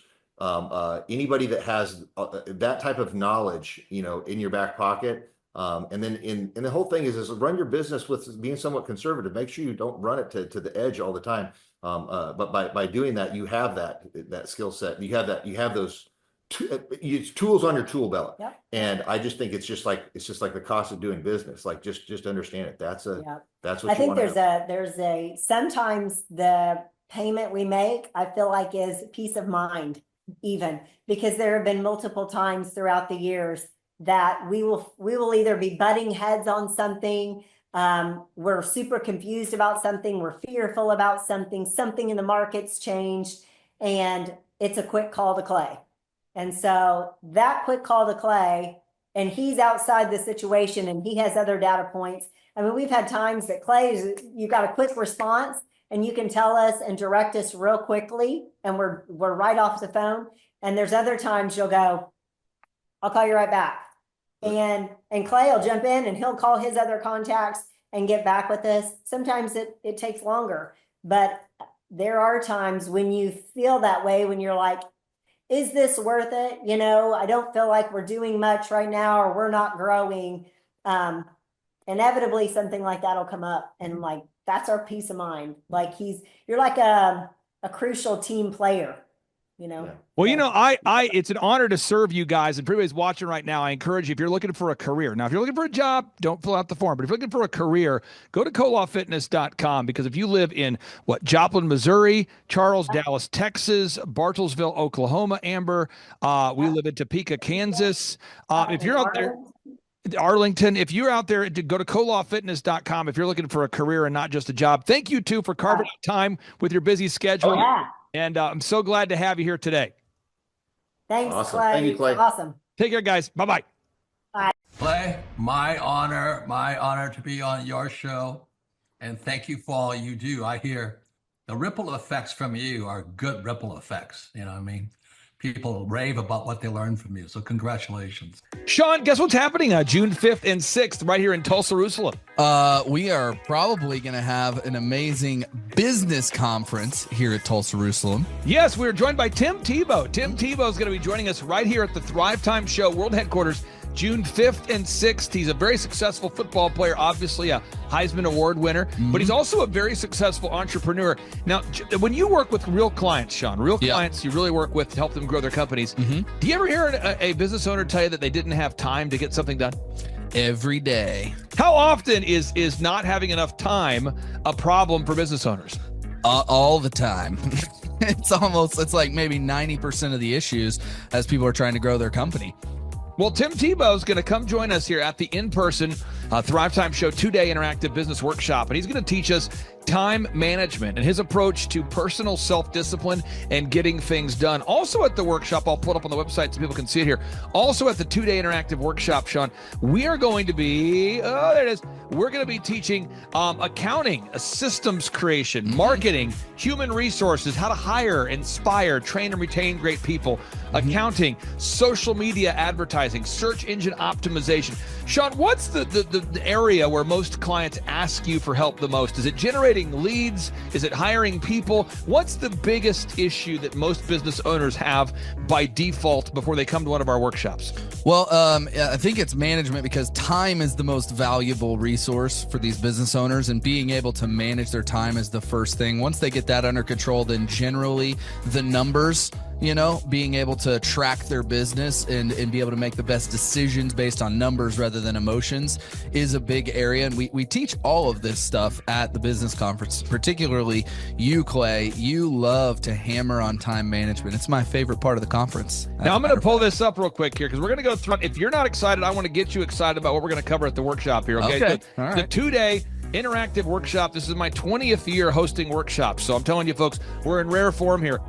anybody that has that type of knowledge, you know, in your back pocket. And then and the whole thing is run your business with being somewhat conservative. Make sure you don't run it to the edge all the time. But by doing that, you have that skill set. You have those tools on your tool belt. Yep. And I just think it's just like the cost of doing business. Like just understand it. That's what I think there's sometimes the payment we make, I feel like, is peace of mind, even because there have been multiple times throughout the years that we will either be butting heads on something. We're super confused about something. We're fearful about something in the market's changed, and it's a quick call to Clay. And so that quick call to Clay, and he's outside the situation and he has other data points. I mean, we've had times that Clay, you got a quick response and you can tell us and direct us real quickly and we're right off the phone. And there's other times you'll go, I'll call you right back. And Clay will jump in and he'll call his other contacts and get back with us. Sometimes it takes longer, but there are times when you feel that way, when you're like, is this worth it? You know, I don't feel like we're doing much right now, or we're not growing. Inevitably something like that will come up, and like, that's our peace of mind. Like you're like a crucial team player, you know? Yeah. Well, you know, it's an honor to serve you guys, and for everybody's watching right now, I encourage you, if you're looking for a career. Now, if you're looking for a job, don't fill out the form, but if you're looking for a career, go to colawfitness.com, because if you live in Joplin, Missouri, Charles, Dallas, Texas, Bartlesville, Oklahoma, Amber, we live in Topeka, Kansas. If you're out there, Arlington, if you're out there, go to colawfitness.com if you're looking for a career and not just a job. Thank you, too, for carving out time with your busy schedule. Oh, yeah. And I'm so glad to have you here today. Thanks, Awesome. Clay. Thank you, Clay. Awesome. Take care, guys. Bye-bye. Clay, my honor to be on your show. And thank you for all you do. I hear the ripple effects from you are good ripple effects. You know what I mean? People rave about what they learned from you. So congratulations. Sean, guess what's happening June 5th and 6th right here in Tulsa, Jerusalem? We are probably going to have an amazing business conference here at Tulsa, Jerusalem. Yes, we're joined by Tim Tebow. Tim Tebow is going to be joining us right here at the Thrivetime Show World Headquarters, June 5th and 6th. He's a very successful football player, obviously a Heisman Award winner, but he's also a very successful entrepreneur. Now, when you work with real clients, Sean, clients you really work with to help them grow their companies, do you ever hear a business owner tell you that they didn't have time to get something done? Every day. How often is not having enough time a problem for business owners? All the time. It's like maybe 90% of the issues as people are trying to grow their company. Well, Tim Tebow is going to come join us here at the in-person Thrivetime Show 2-day interactive business workshop, and he's going to teach us time management and his approach to personal self-discipline and getting things done. Also at the workshop, I'll put up on the website so people can see it here. Also at the 2-day interactive workshop, Sean, we are going to be, there it is. We're going to be teaching accounting, systems creation, marketing, human resources, how to hire, inspire, train, and retain great people, accounting, social media advertising, search engine optimization. Sean, what's the area where most clients ask you for help the most? Is it generating leads? Is it hiring people? What's the biggest issue that most business owners have by default before they come to one of our workshops? Well, I think it's management, because time is the most valuable resource for these business owners, and being able to manage their time is the first thing. Once they get that under control, then generally the numbers, being able to track their business and be able to make the best decisions based on numbers rather than emotions is a big area. And we teach all of this stuff at the business conference, particularly you, Clay. You love to hammer on time management. It's my favorite part of the conference. Now I'm going to pull this up real quick here because we're going to go through. If you're not excited, I want to get you excited about what we're going to cover at the workshop here. Okay. All right. The 2-day interactive workshop. This is my 20th year hosting workshops. So I'm telling you folks, we're in rare form here.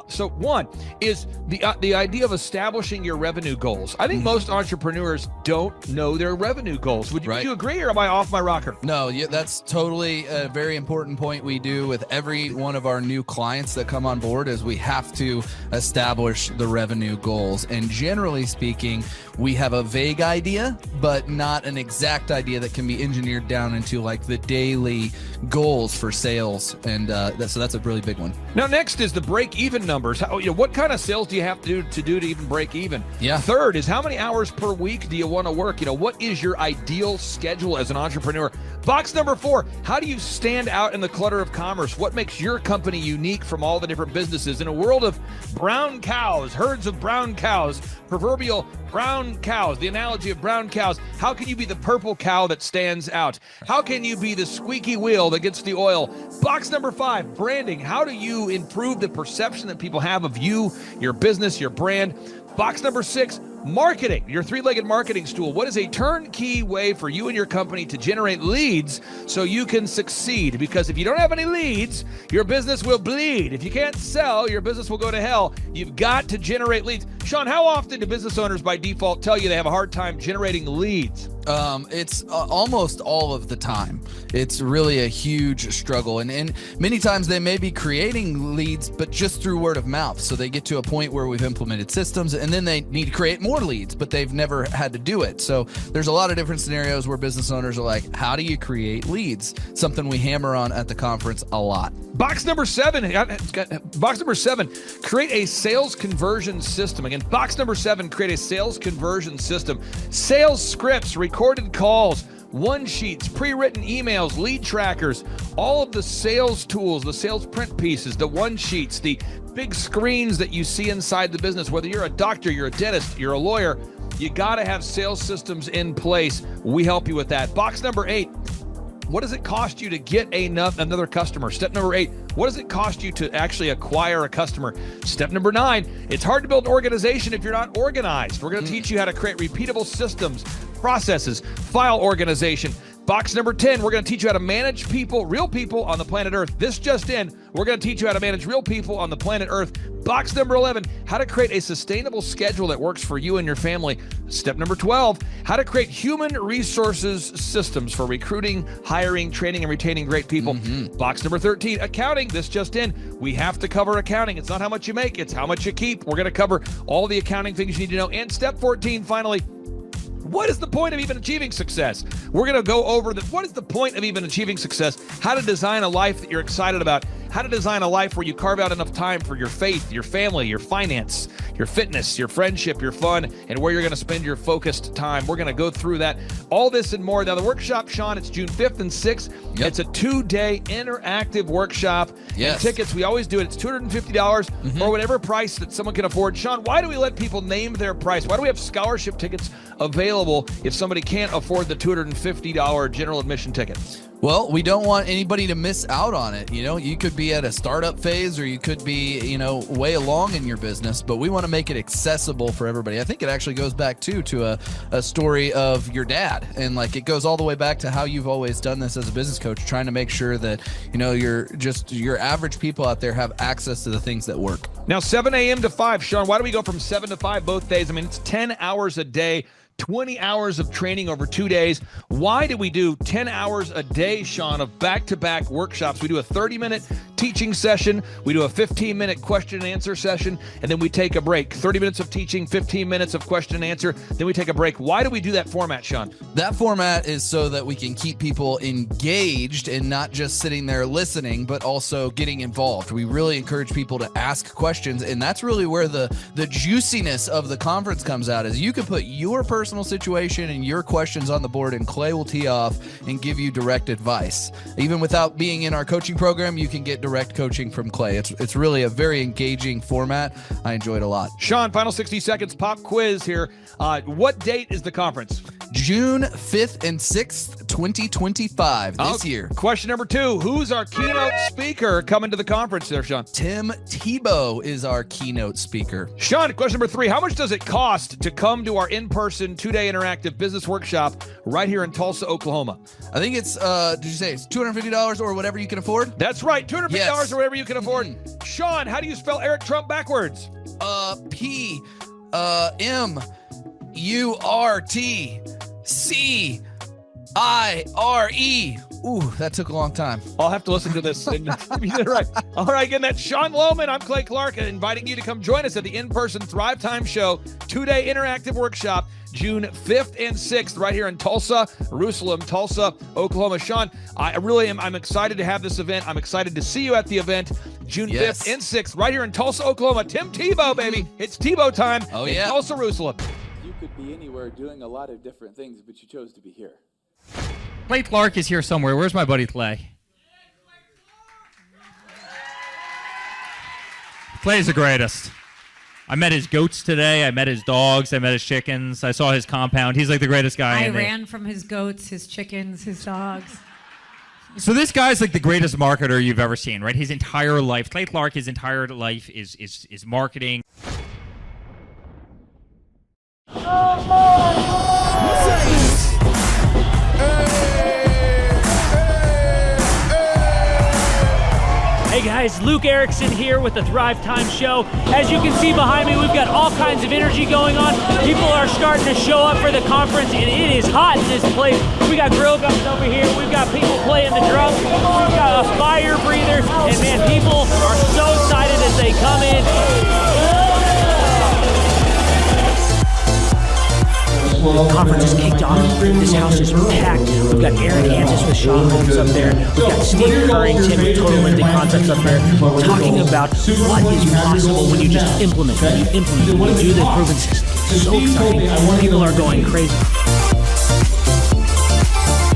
So one is the idea of establishing your revenue goals. I think most entrepreneurs don't know their revenue goals. Would you agree, or am I off my rocker? No, that's totally a very important point we do with every one of our new clients that come on board is we have to establish the revenue goals. And generally speaking, we have a vague idea, but not an exact idea that can be engineered down into like the daily goals for sales. And so that's a really big one. Now, next is the break-even numbers. What kind of sales do you have to do to even break even? Yeah. Third is how many hours per week do you want to work? What is your ideal schedule as an entrepreneur? Box number 4, how do you stand out in the clutter of commerce? What makes your company unique from all the different businesses? In a world of brown cows, herds of brown cows, proverbial brown cows, the analogy of brown cows, how can you be the purple cow that stands out? How can you be the squeaky wheel that gets the oil? Box number 5, branding. How do you improve the perception that people have of you, your business, your brand? Box number 6, marketing, your 3-legged marketing stool. What is a turnkey way for you and your company to generate leads so you can succeed? Because if you don't have any leads, your business will bleed. If you can't sell, your business will go to hell. You've got to generate leads. Sean, how often do business owners by default tell you they have a hard time generating leads? It's almost all of the time. It's really a huge struggle. And many times they may be creating leads, but just through word of mouth. So they get to a point where we've implemented systems and then they need to create more leads, but they've never had to do it. So there's a lot of different scenarios where business owners are like, how do you create leads? Something we hammer on at the conference a lot. Box number 7, create a sales conversion system. Again, box number 7, create a sales conversion system. Sales scripts, recorded calls, one sheets, pre-written emails, lead trackers, all of the sales tools, the sales print pieces, the one sheets, the big screens that you see inside the business. Whether you're a doctor, you're a dentist, you're a lawyer, you got to have sales systems in place. We help you with that. Box number 8, what does it cost you to get another customer? Step number 8, what does it cost you to actually acquire a customer? Step number 9, it's hard to build an organization if you're not organized. We're going to teach you how to create repeatable systems, processes, file organization. Box number 10, we're going to teach you how to manage people, real people on the planet Earth. This just in, we're going to teach you how to manage real people on the planet Earth. Box number 11, how to create a sustainable schedule that works for you and your family. Step number 12, how to create human resources systems for recruiting, hiring, training, and retaining great people. Box number 13, accounting. This just in, we have to cover accounting. It's not how much you make, it's how much you keep. We're going to cover all the accounting things you need to know. And step 14, finally, what is the point of even achieving success? We're going to go over what is the point of even achieving success, how to design a life that you're excited about, how to design a life where you carve out enough time for your faith, your family, your finance, your fitness, your friendship, your fun, and where you're going to spend your focused time. We're going to go through that, all this and more. Now, the workshop, Sean, it's June 5th and 6th. Yep. It's a 2-day interactive workshop. Yes. And tickets, we always do it. It's $250 or whatever price that someone can afford. Sean, why do we let people name their price? Why do we have scholarship tickets available if somebody can't afford the $250 general admission ticket? Well, we don't want anybody to miss out on it. You could be at a startup phase or you could be, way along in your business, but we want to make it accessible for everybody. I think it actually goes back to a story of your dad. And it goes all the way back to how you've always done this as a business coach, trying to make sure that, your average people out there have access to the things that work. Now, 7 a.m. to 5, Sean, why do we go from 7 to 5 both days? I mean, it's 10 hours a day. 20 hours of training over 2 days. Why do we do 10 hours a day, Sean, of back-to-back workshops? We do a 30-minute teaching session. We do a 15-minute question and answer session, and then we take a break. 30 minutes of teaching, 15 minutes of question and answer, then we take a break. Why do we do that format, Sean? That format is so that we can keep people engaged and not just sitting there listening, but also getting involved. We really encourage people to ask questions, and that's really where the juiciness of the conference comes out, is you can put your personal situation and your questions on the board, and Clay will tee off and give you direct advice. Even without being in our coaching program, you can get direct direct coaching from Clay. It's really a very engaging format. I enjoy it a lot. Sean, final 60 seconds pop quiz here. What date is the conference? June 5th and 6th, 2025, this year. Question number 2, who's our keynote speaker coming to the conference there, Sean? Tim Tebow is our keynote speaker. Sean, question number 3, how much does it cost to come to our in-person 2-day interactive business workshop right here in Tulsa, Oklahoma? I think it's, did you say it's $250 or whatever you can afford? That's right, $250 Yes. or whatever you can afford. Sean, how do you spell Eric Trump backwards? P-M-U-R-T-C-I-R-E. Ooh, that took a long time. I'll have to listen to this. And you did it right. All right, again, that's Sean Lohman. I'm Clay Clark, inviting you to come join us at the in-person Thrivetime Show 2-day interactive workshop, June 5th and 6th, right here in Tulsa, Tulsa, Oklahoma. Sean, I'm excited to have this event. I'm excited to see you at the event, June 5th and 6th, right here in Tulsa, Oklahoma. Tim Tebow, baby. It's Tebow time in Tulsa, Jerusalem. You could be anywhere doing a lot of different things, but you chose to be here. Clay Clark is here somewhere. Where's my buddy Clay? Clay's the greatest. I met his goats today. I met his dogs. I met his chickens. I saw his compound. He's like the greatest guy. I ran from his goats, his chickens, his dogs. So this guy's like the greatest marketer you've ever seen, right? His entire life, Clay Clark, his entire life is marketing. Hey guys, Luke Erickson here with the Thrivetime Show. As you can see behind me, we've got all kinds of energy going on. People are starting to show up for the conference, and it is hot in this place. We got grill guns over here. We've got people playing the drums. We've got a fire breather, and man, people are so excited as they come in. The conference is kicked off. This house is packed. We've got Aaron Hansis with Shaw Holmes up there. We've got Steve Currington with Total Lending Concepts up there talking about what is possible when you just implement, when you do the proven system. It's so exciting. People are going crazy.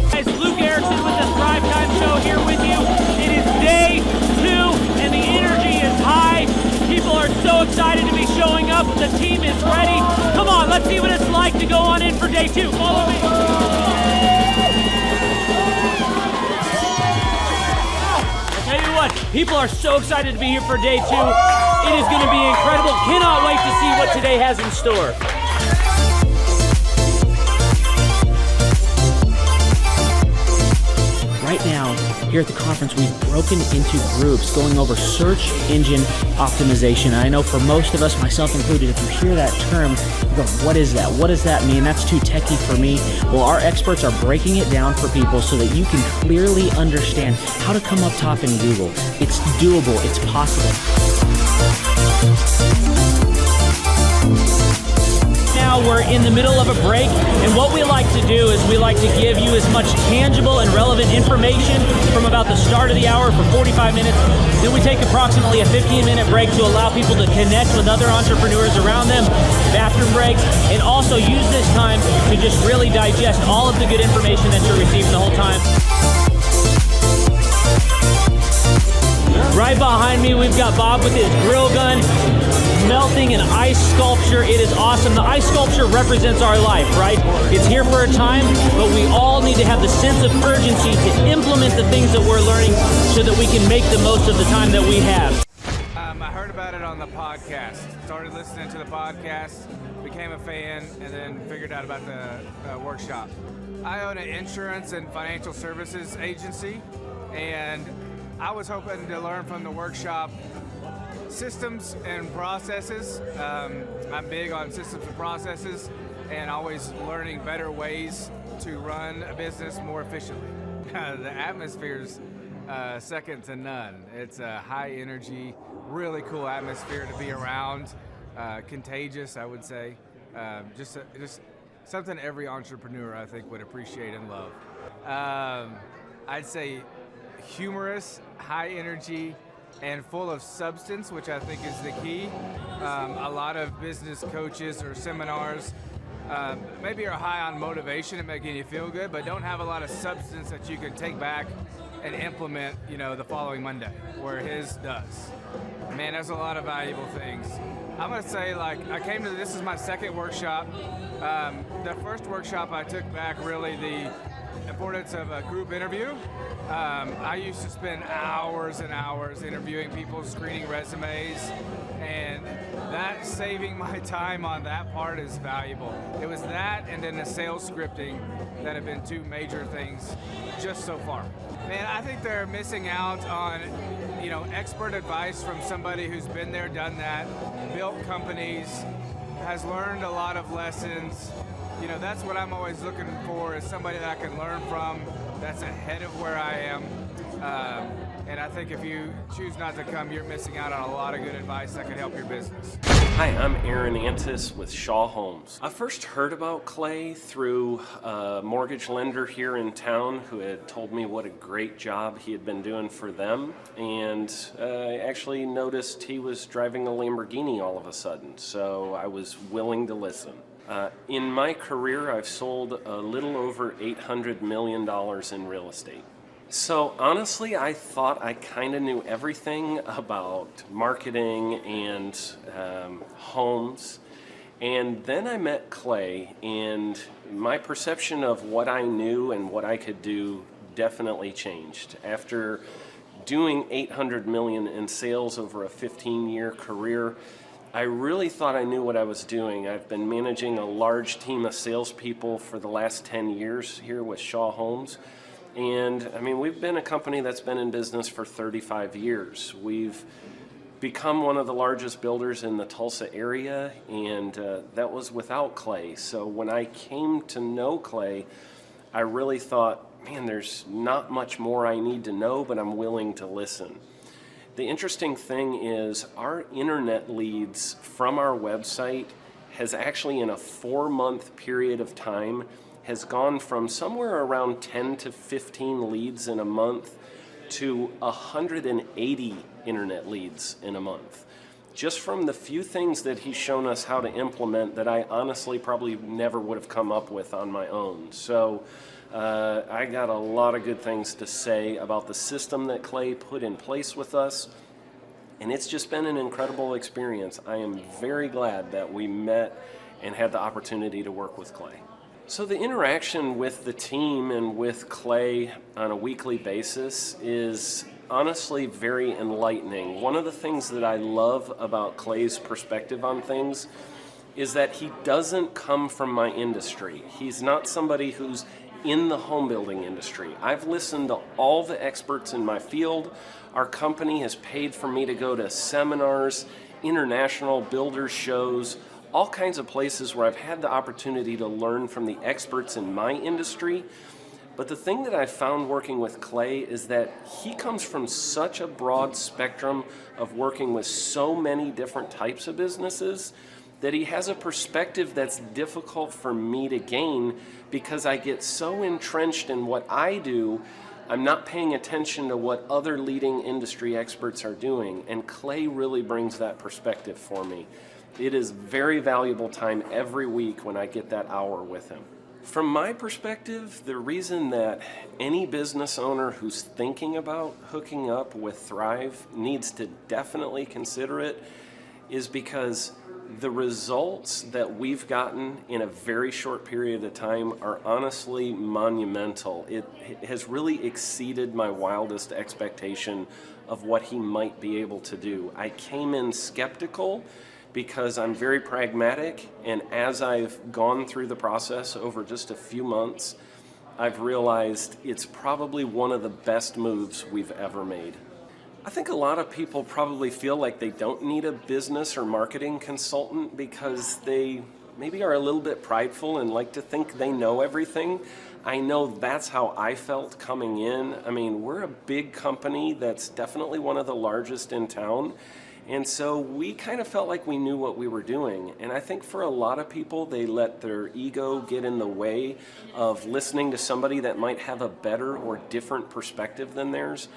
Guys, Luke Erickson with the Thrivetime Show here with you. It is day 2 and the energy is high. People are so excited to be showing up. The team is ready. Come on, let's see what it's like to go on in for day 2. Follow me. I'll tell you what, people are so excited to be here for day 2. It is going to be incredible. Cannot wait to see what today has in store. Right now, here at the conference, we've broken into groups going over search engine optimization. And I know for most of us, myself included, if you hear that term, you go, what is that? What does that mean? That's too techie for me. Well, our experts are breaking it down for people so that you can clearly understand how to come up top in Google. It's doable. It's possible. Now we're in the middle of a break, and what we like to do is we like to give you as much tangible and relevant information from about the start of the hour for 45 minutes. Then we take approximately a 15-minute break to allow people to connect with other entrepreneurs around them, bathroom breaks, and also use this time to just really digest all of the good information that you're receiving the whole time. Right behind me, we've got Bob with his grill gun, melting an ice sculpture. It is awesome. The ice sculpture represents our life, right? It's here for a time, but we all need to have the sense of urgency to implement the things that we're learning so that we can make the most of the time that we have. I heard about it on the podcast. Started listening to the podcast, became a fan, and then figured out about the workshop. I own an insurance and financial services agency, and I was hoping to learn from the workshop systems and processes. I'm big on systems and processes and always learning better ways to run a business more efficiently. The atmosphere's second to none. It's a high energy, really cool atmosphere to be around. Contagious, I would say. Just something every entrepreneur, I think, would appreciate and love. I'd say humorous, high energy, and full of substance, which I think is the key. A lot of business coaches or seminars maybe are high on motivation and making you feel good, but don't have a lot of substance that you can take back and implement, the following Monday, where his does. Man, there's a lot of valuable things. I'm gonna say, this is my second workshop. The first workshop I took back really the importance of a group interview. I used to spend hours and hours interviewing people, screening resumes, and that saving my time on that part is valuable. It was that and then the sales scripting that have been two major things just so far. Man, I think they're missing out on, expert advice from somebody who's been there, done that, built companies, has learned a lot of lessons. That's what I'm always looking for, is somebody that I can learn from that's ahead of where I am. And I think if you choose not to come, you're missing out on a lot of good advice that could help your business. Hi, I'm Aaron Antis with Shaw Homes. I first heard about Clay through a mortgage lender here in town who had told me what a great job he had been doing for them, and I actually noticed he was driving a Lamborghini all of a sudden, so I was willing to listen. In my career, I've sold a little over $800 million in real estate. So honestly, I thought I kind of knew everything about marketing and homes. And then I met Clay, and my perception of what I knew and what I could do definitely changed. After doing $800 million in sales over a 15-year career, I really thought I knew what I was doing. I've been managing a large team of salespeople for the last 10 years here with Shaw Homes. And we've been a company that's been in business for 35 years. We've become one of the largest builders in the Tulsa area, and that was without Clay. So when I came to know Clay, I really thought, man, there's not much more I need to know, but I'm willing to listen. The interesting thing is our internet leads from our website has actually, in a 4-month period of time, has gone from somewhere around 10 to 15 leads in a month to 180 internet leads in a month. Just from the few things that he's shown us how to implement that I honestly probably never would have come up with on my own. So I got a lot of good things to say about the system that Clay put in place with us, and it's just been an incredible experience. I am very glad that we met and had the opportunity to work with Clay. So the interaction with the team and with Clay on a weekly basis is honestly very enlightening. One of the things that I love about Clay's perspective on things is that he doesn't come from my industry. He's not somebody who's in the home building industry. I've listened to all the experts in my field. Our company has paid for me to go to seminars, international builders shows, all kinds of places where I've had the opportunity to learn from the experts in my industry. But the thing that I found working with Clay is that he comes from such a broad spectrum of working with so many different types of businesses that he has a perspective that's difficult for me to gain because I get so entrenched in what I do, I'm not paying attention to what other leading industry experts are doing. And Clay really brings that perspective for me. It is very valuable time every week when I get that hour with him. From my perspective, the reason that any business owner who's thinking about hooking up with Thrive needs to definitely consider it is because the results that we've gotten in a very short period of time are honestly monumental. It has really exceeded my wildest expectation of what he might be able to do. I came in skeptical because I'm very pragmatic, and as I've gone through the process over just a few months, I've realized it's probably one of the best moves we've ever made. I think a lot of people probably feel like they don't need a business or marketing consultant because they maybe are a little bit prideful and like to think they know everything. I know that's how I felt coming in. We're a big company that's definitely one of the largest in town. And so we kind of felt like we knew what we were doing. And I think for a lot of people, they let their ego get in the way of listening to somebody that might have a better or different perspective than theirs.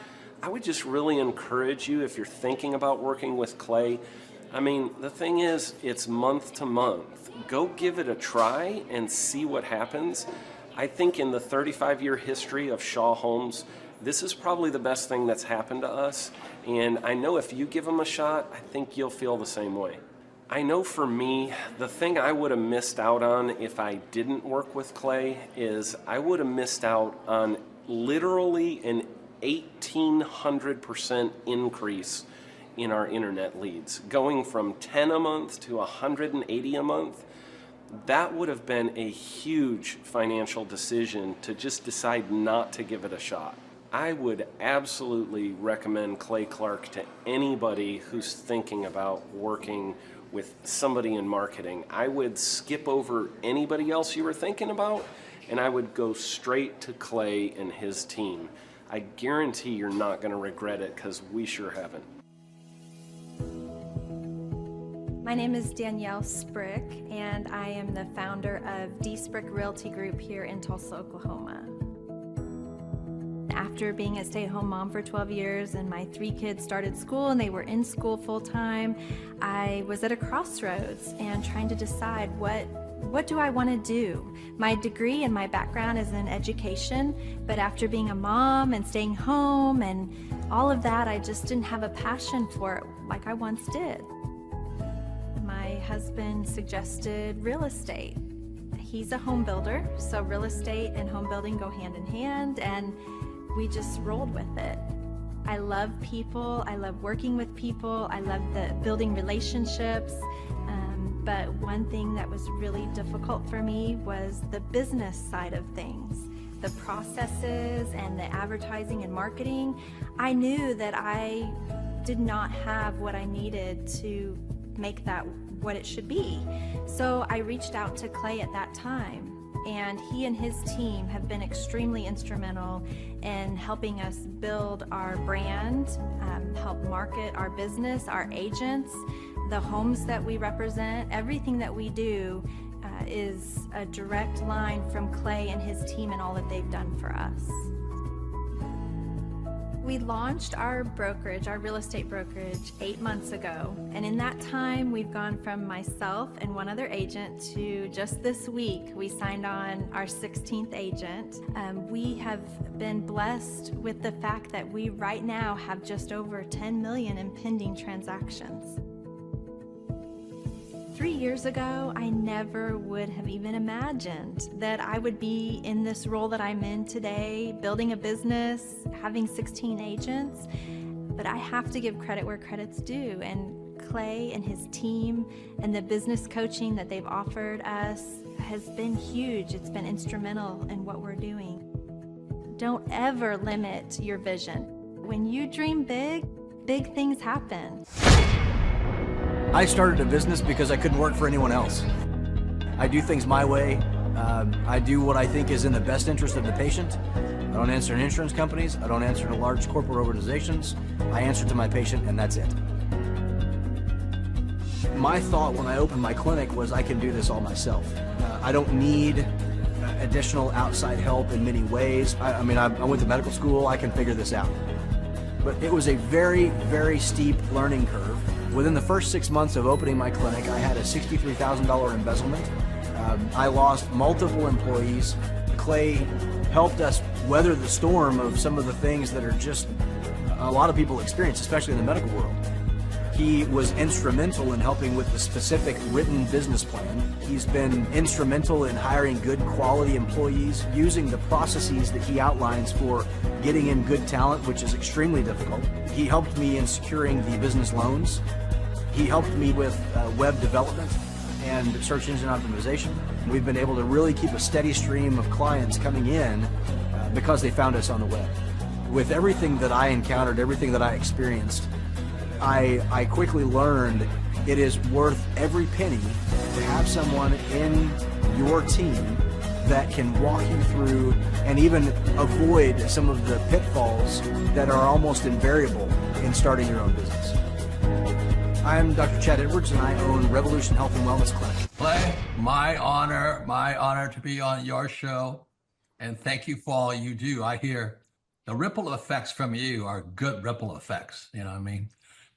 I would just really encourage you, if you're thinking about working with Clay, the thing is, it's month to month. Go give it a try and see what happens. I think in the 35-year history of Shaw Homes, this is probably the best thing that's happened to us. And I know if you give them a shot, I think you'll feel the same way. I know for me, the thing I would have missed out on if I didn't work with Clay is I would have missed out on literally an 1,800% increase in our internet leads, going from 10 a month to 180 a month. That would have been a huge financial decision to just decide not to give it a shot. I would absolutely recommend Clay Clark to anybody who's thinking about working with somebody in marketing. I would skip over anybody else you were thinking about, and I would go straight to Clay and his team. I guarantee you're not going to regret it, because we sure haven't. My name is Danielle Sprick, and I am the founder of D Sprick Realty Group here in Tulsa, Oklahoma. After being a stay-at-home mom for 12 years and my 3 kids started school and they were in school full-time, I was at a crossroads and trying to decide what do I want to do? My degree and my background is in education, but after being a mom and staying home and all of that, I just didn't have a passion for it like I once did. My husband suggested real estate. He's a home builder, so real estate and home building go hand in hand, and we just rolled with it. I love people, I love working with people, I love building relationships, but one thing that was really difficult for me was the business side of things. The processes and the advertising and marketing. I knew that I did not have what I needed to make that what it should be. So I reached out to Clay at that time, and he and his team have been extremely instrumental in helping us build our brand, help market our business, our agents, the homes that we represent. Everything that we do is a direct line from Clay and his team and all that they've done for us. We launched our brokerage, our real estate brokerage, 8 months ago. And in that time, we've gone from myself and one other agent to just this week, we signed on our 16th agent. We have been blessed with the fact that we right now have just over 10 million in pending transactions. 3 years ago, I never would have even imagined that I would be in this role that I'm in today, building a business, having 16 agents. But I have to give credit where credit's due. And Clay and his team and the business coaching that they've offered us has been huge. It's been instrumental in what we're doing. Don't ever limit your vision. When you dream big, big things happen. I started a business because I couldn't work for anyone else. I do things my way. I do what I think is in the best interest of the patient. I don't answer to insurance companies. I don't answer to large corporate organizations. I answer to my patient, and that's it. My thought when I opened my clinic was I can do this all myself. I don't need additional outside help in many ways. I went to medical school. I can figure this out. But it was a very, very steep learning curve. Within the first 6 months of opening my clinic, I had a $63,000 embezzlement. I lost multiple employees. Clay helped us weather the storm of some of the things that are just a lot of people experience, especially in the medical world. He was instrumental in helping with the specific written business plan. He's been instrumental in hiring good quality employees, using the processes that he outlines for getting in good talent, which is extremely difficult. He helped me in securing the business loans. He helped me with web development and search engine optimization. We've been able to really keep a steady stream of clients coming in because they found us on the web. With everything that I encountered, everything that I experienced, I quickly learned it is worth every penny to have someone in your team that can walk you through and even avoid some of the pitfalls that are almost invariable in starting your own business. I'm Dr. Chad Edwards, and I own Revolution Health and Wellness Clinic. Clay, my honor to be on your show, and thank you for all you do. I hear the ripple effects from you are good ripple effects. You know what I mean?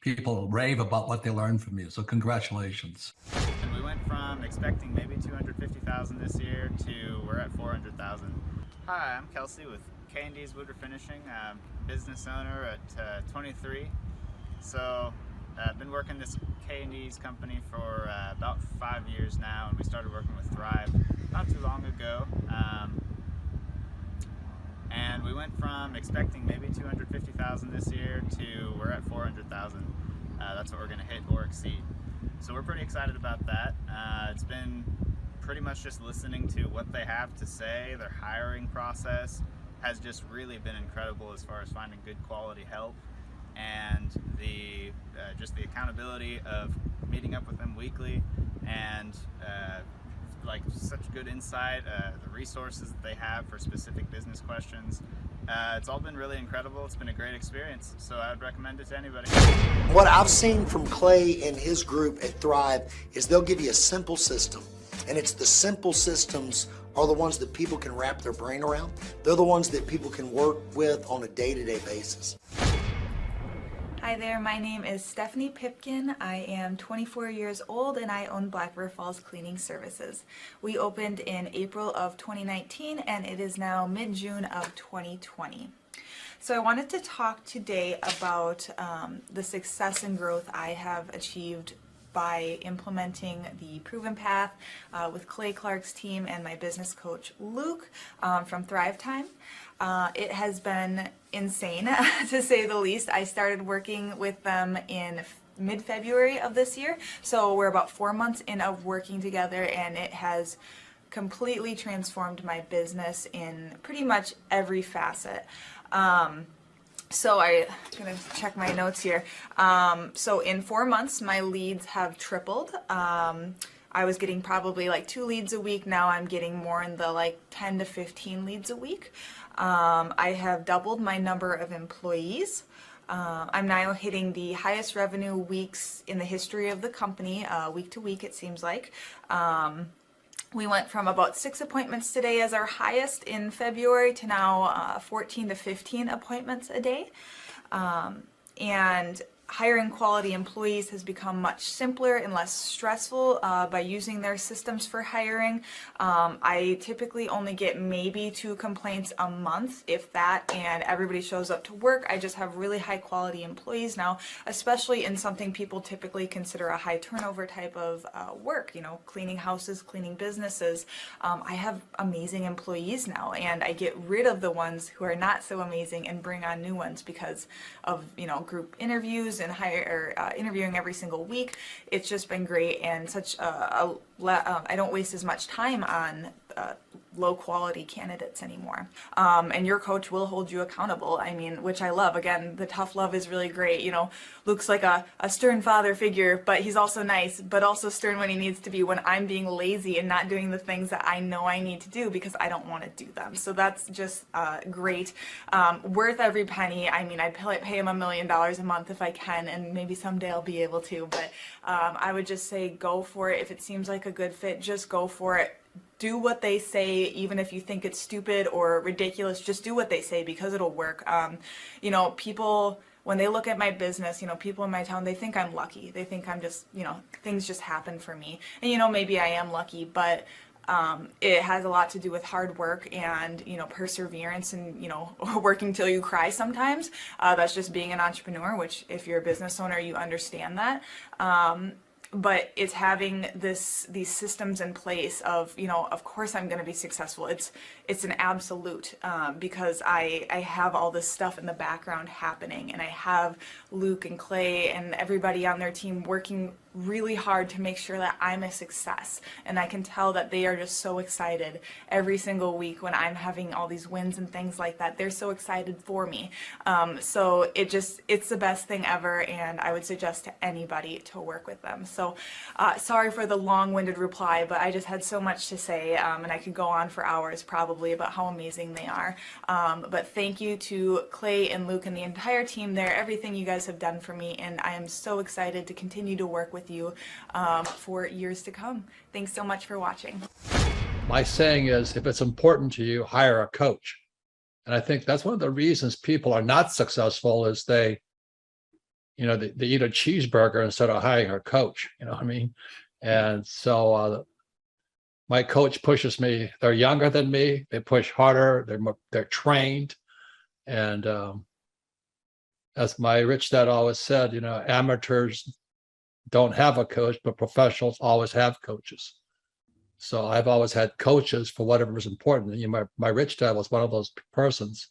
people rave about what they learned from you. So congratulations. And we went from expecting maybe 250,000 this year to we're at 400,000. Hi, I'm Kelsey with K&D's Woodruff Finishing, business owner at 23. So I've been working this K&D's company for about 5 years now, and we started working with Thrive not too long ago. And we went from expecting maybe 250,000 this year to we're at 400,000. That's what we're going to hit or exceed. So we're pretty excited about that. It's been pretty much just listening to what they have to say. Their hiring process has just really been incredible as far as finding good quality help, and the just the accountability of meeting up with them weekly, and like such good insight, the resources that they have for specific business questions. It's all been really incredible. It's been a great experience, so I would recommend it to anybody. What I've seen from Clay and his group at Thrive is they'll give you a simple system, and it's the simple systems are the ones that people can wrap their brain around. They're the ones that people can work with on a day-to-day basis. Hi there, my name is Stephanie Pipkin. I am 24 years old and I own Black River Falls Cleaning Services. We opened in April of 2019 and it is now mid-June of 2020. So I wanted to talk today about the success and growth I have achieved by implementing the Proven Path with Clay Clark's team and my business coach Luke from Thrivetime. It has been insane to say the least. I started working with them in mid-February of this year, so we're about 4 months in of working together, and it has completely transformed my business in pretty much every facet. So I'm gonna check my notes here. So in 4 months, my leads have tripled. I was getting probably like 2 leads a week. Now I'm getting more in the like 10 to 15 leads a week. I have doubled my number of employees. I'm now hitting the highest revenue weeks in the history of the company, week to week it seems like. We went from about 6 appointments today as our highest in February to now 14 to 15 appointments a day. And hiring quality employees has become much simpler and less stressful by using their systems for hiring. I typically only get maybe 2 complaints a month, if that, and everybody shows up to work. I just have really high quality employees now, especially in something people typically consider a high turnover type of work, you know, cleaning houses, cleaning businesses. I have amazing employees now, and I get rid of the ones who are not so amazing and bring on new ones because of, you know, group interviews and interviewing every single week. It's just been great, and such I don't waste as much time on low quality candidates anymore. And your coach will hold you accountable. I mean, which I love. Again, the tough love is really great. You know, Luke's like a stern father figure, but he's also nice, but also stern when he needs to be, when I'm being lazy and not doing the things that I know I need to do because I don't want to do them. So that's just great. Worth every penny. I mean, I'd pay him $1 million a month if I can, and maybe someday I'll be able to, but I would just say go for it. If it seems like a good fit, just go for it. Do what they say, even if you think it's stupid or ridiculous, just do what they say because it'll work. You know, people, when they look at my business, you know, people in my town, they think I'm lucky. They think I'm just, you know, things just happen for me. And, you know, maybe I am lucky, but it has a lot to do with hard work and, you know, perseverance and, you know, working till you cry sometimes. That's just being an entrepreneur, which if you're a business owner, you understand that. But it's having these systems in place of, you know, of course I'm going to be successful. It's an absolute because I have all this stuff in the background happening, and I have Luke and Clay and everybody on their team working really hard to make sure that I'm a success. And I can tell that they are just so excited every single week when I'm having all these wins and things like that. They're so excited for me. So it's the best thing ever, and I would suggest to anybody to work with them. So sorry for the long-winded reply, but I just had so much to say, and I could go on for hours probably about how amazing they are. But thank you to Clay and Luke and the entire team there, everything you guys have done for me, and I am so excited to continue to work with you for years to come. Thanks so much for watching. My saying is, if it's important to you, hire a coach. And I think that's one of the reasons people are not successful is they they eat a cheeseburger instead of hiring a coach. You know what I mean? And so my coach pushes me. They're younger than me. They push harder. They're trained. And as my rich dad always said, amateurs don't have a coach, but professionals always have coaches. So I've always had coaches for whatever is important. And, my rich dad was one of those persons.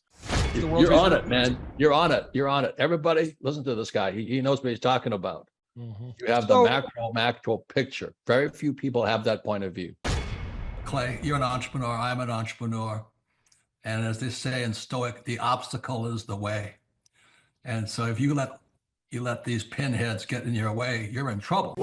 You're on it, man. You're on it. You're on it. Everybody, listen to this guy. He knows what he's talking about. You have the macro picture. Very few people have that point of view. Clay, you're an entrepreneur. I'm an entrepreneur. And as they say in Stoic, the obstacle is the way. And so if you let these pinheads get in your way, you're in trouble.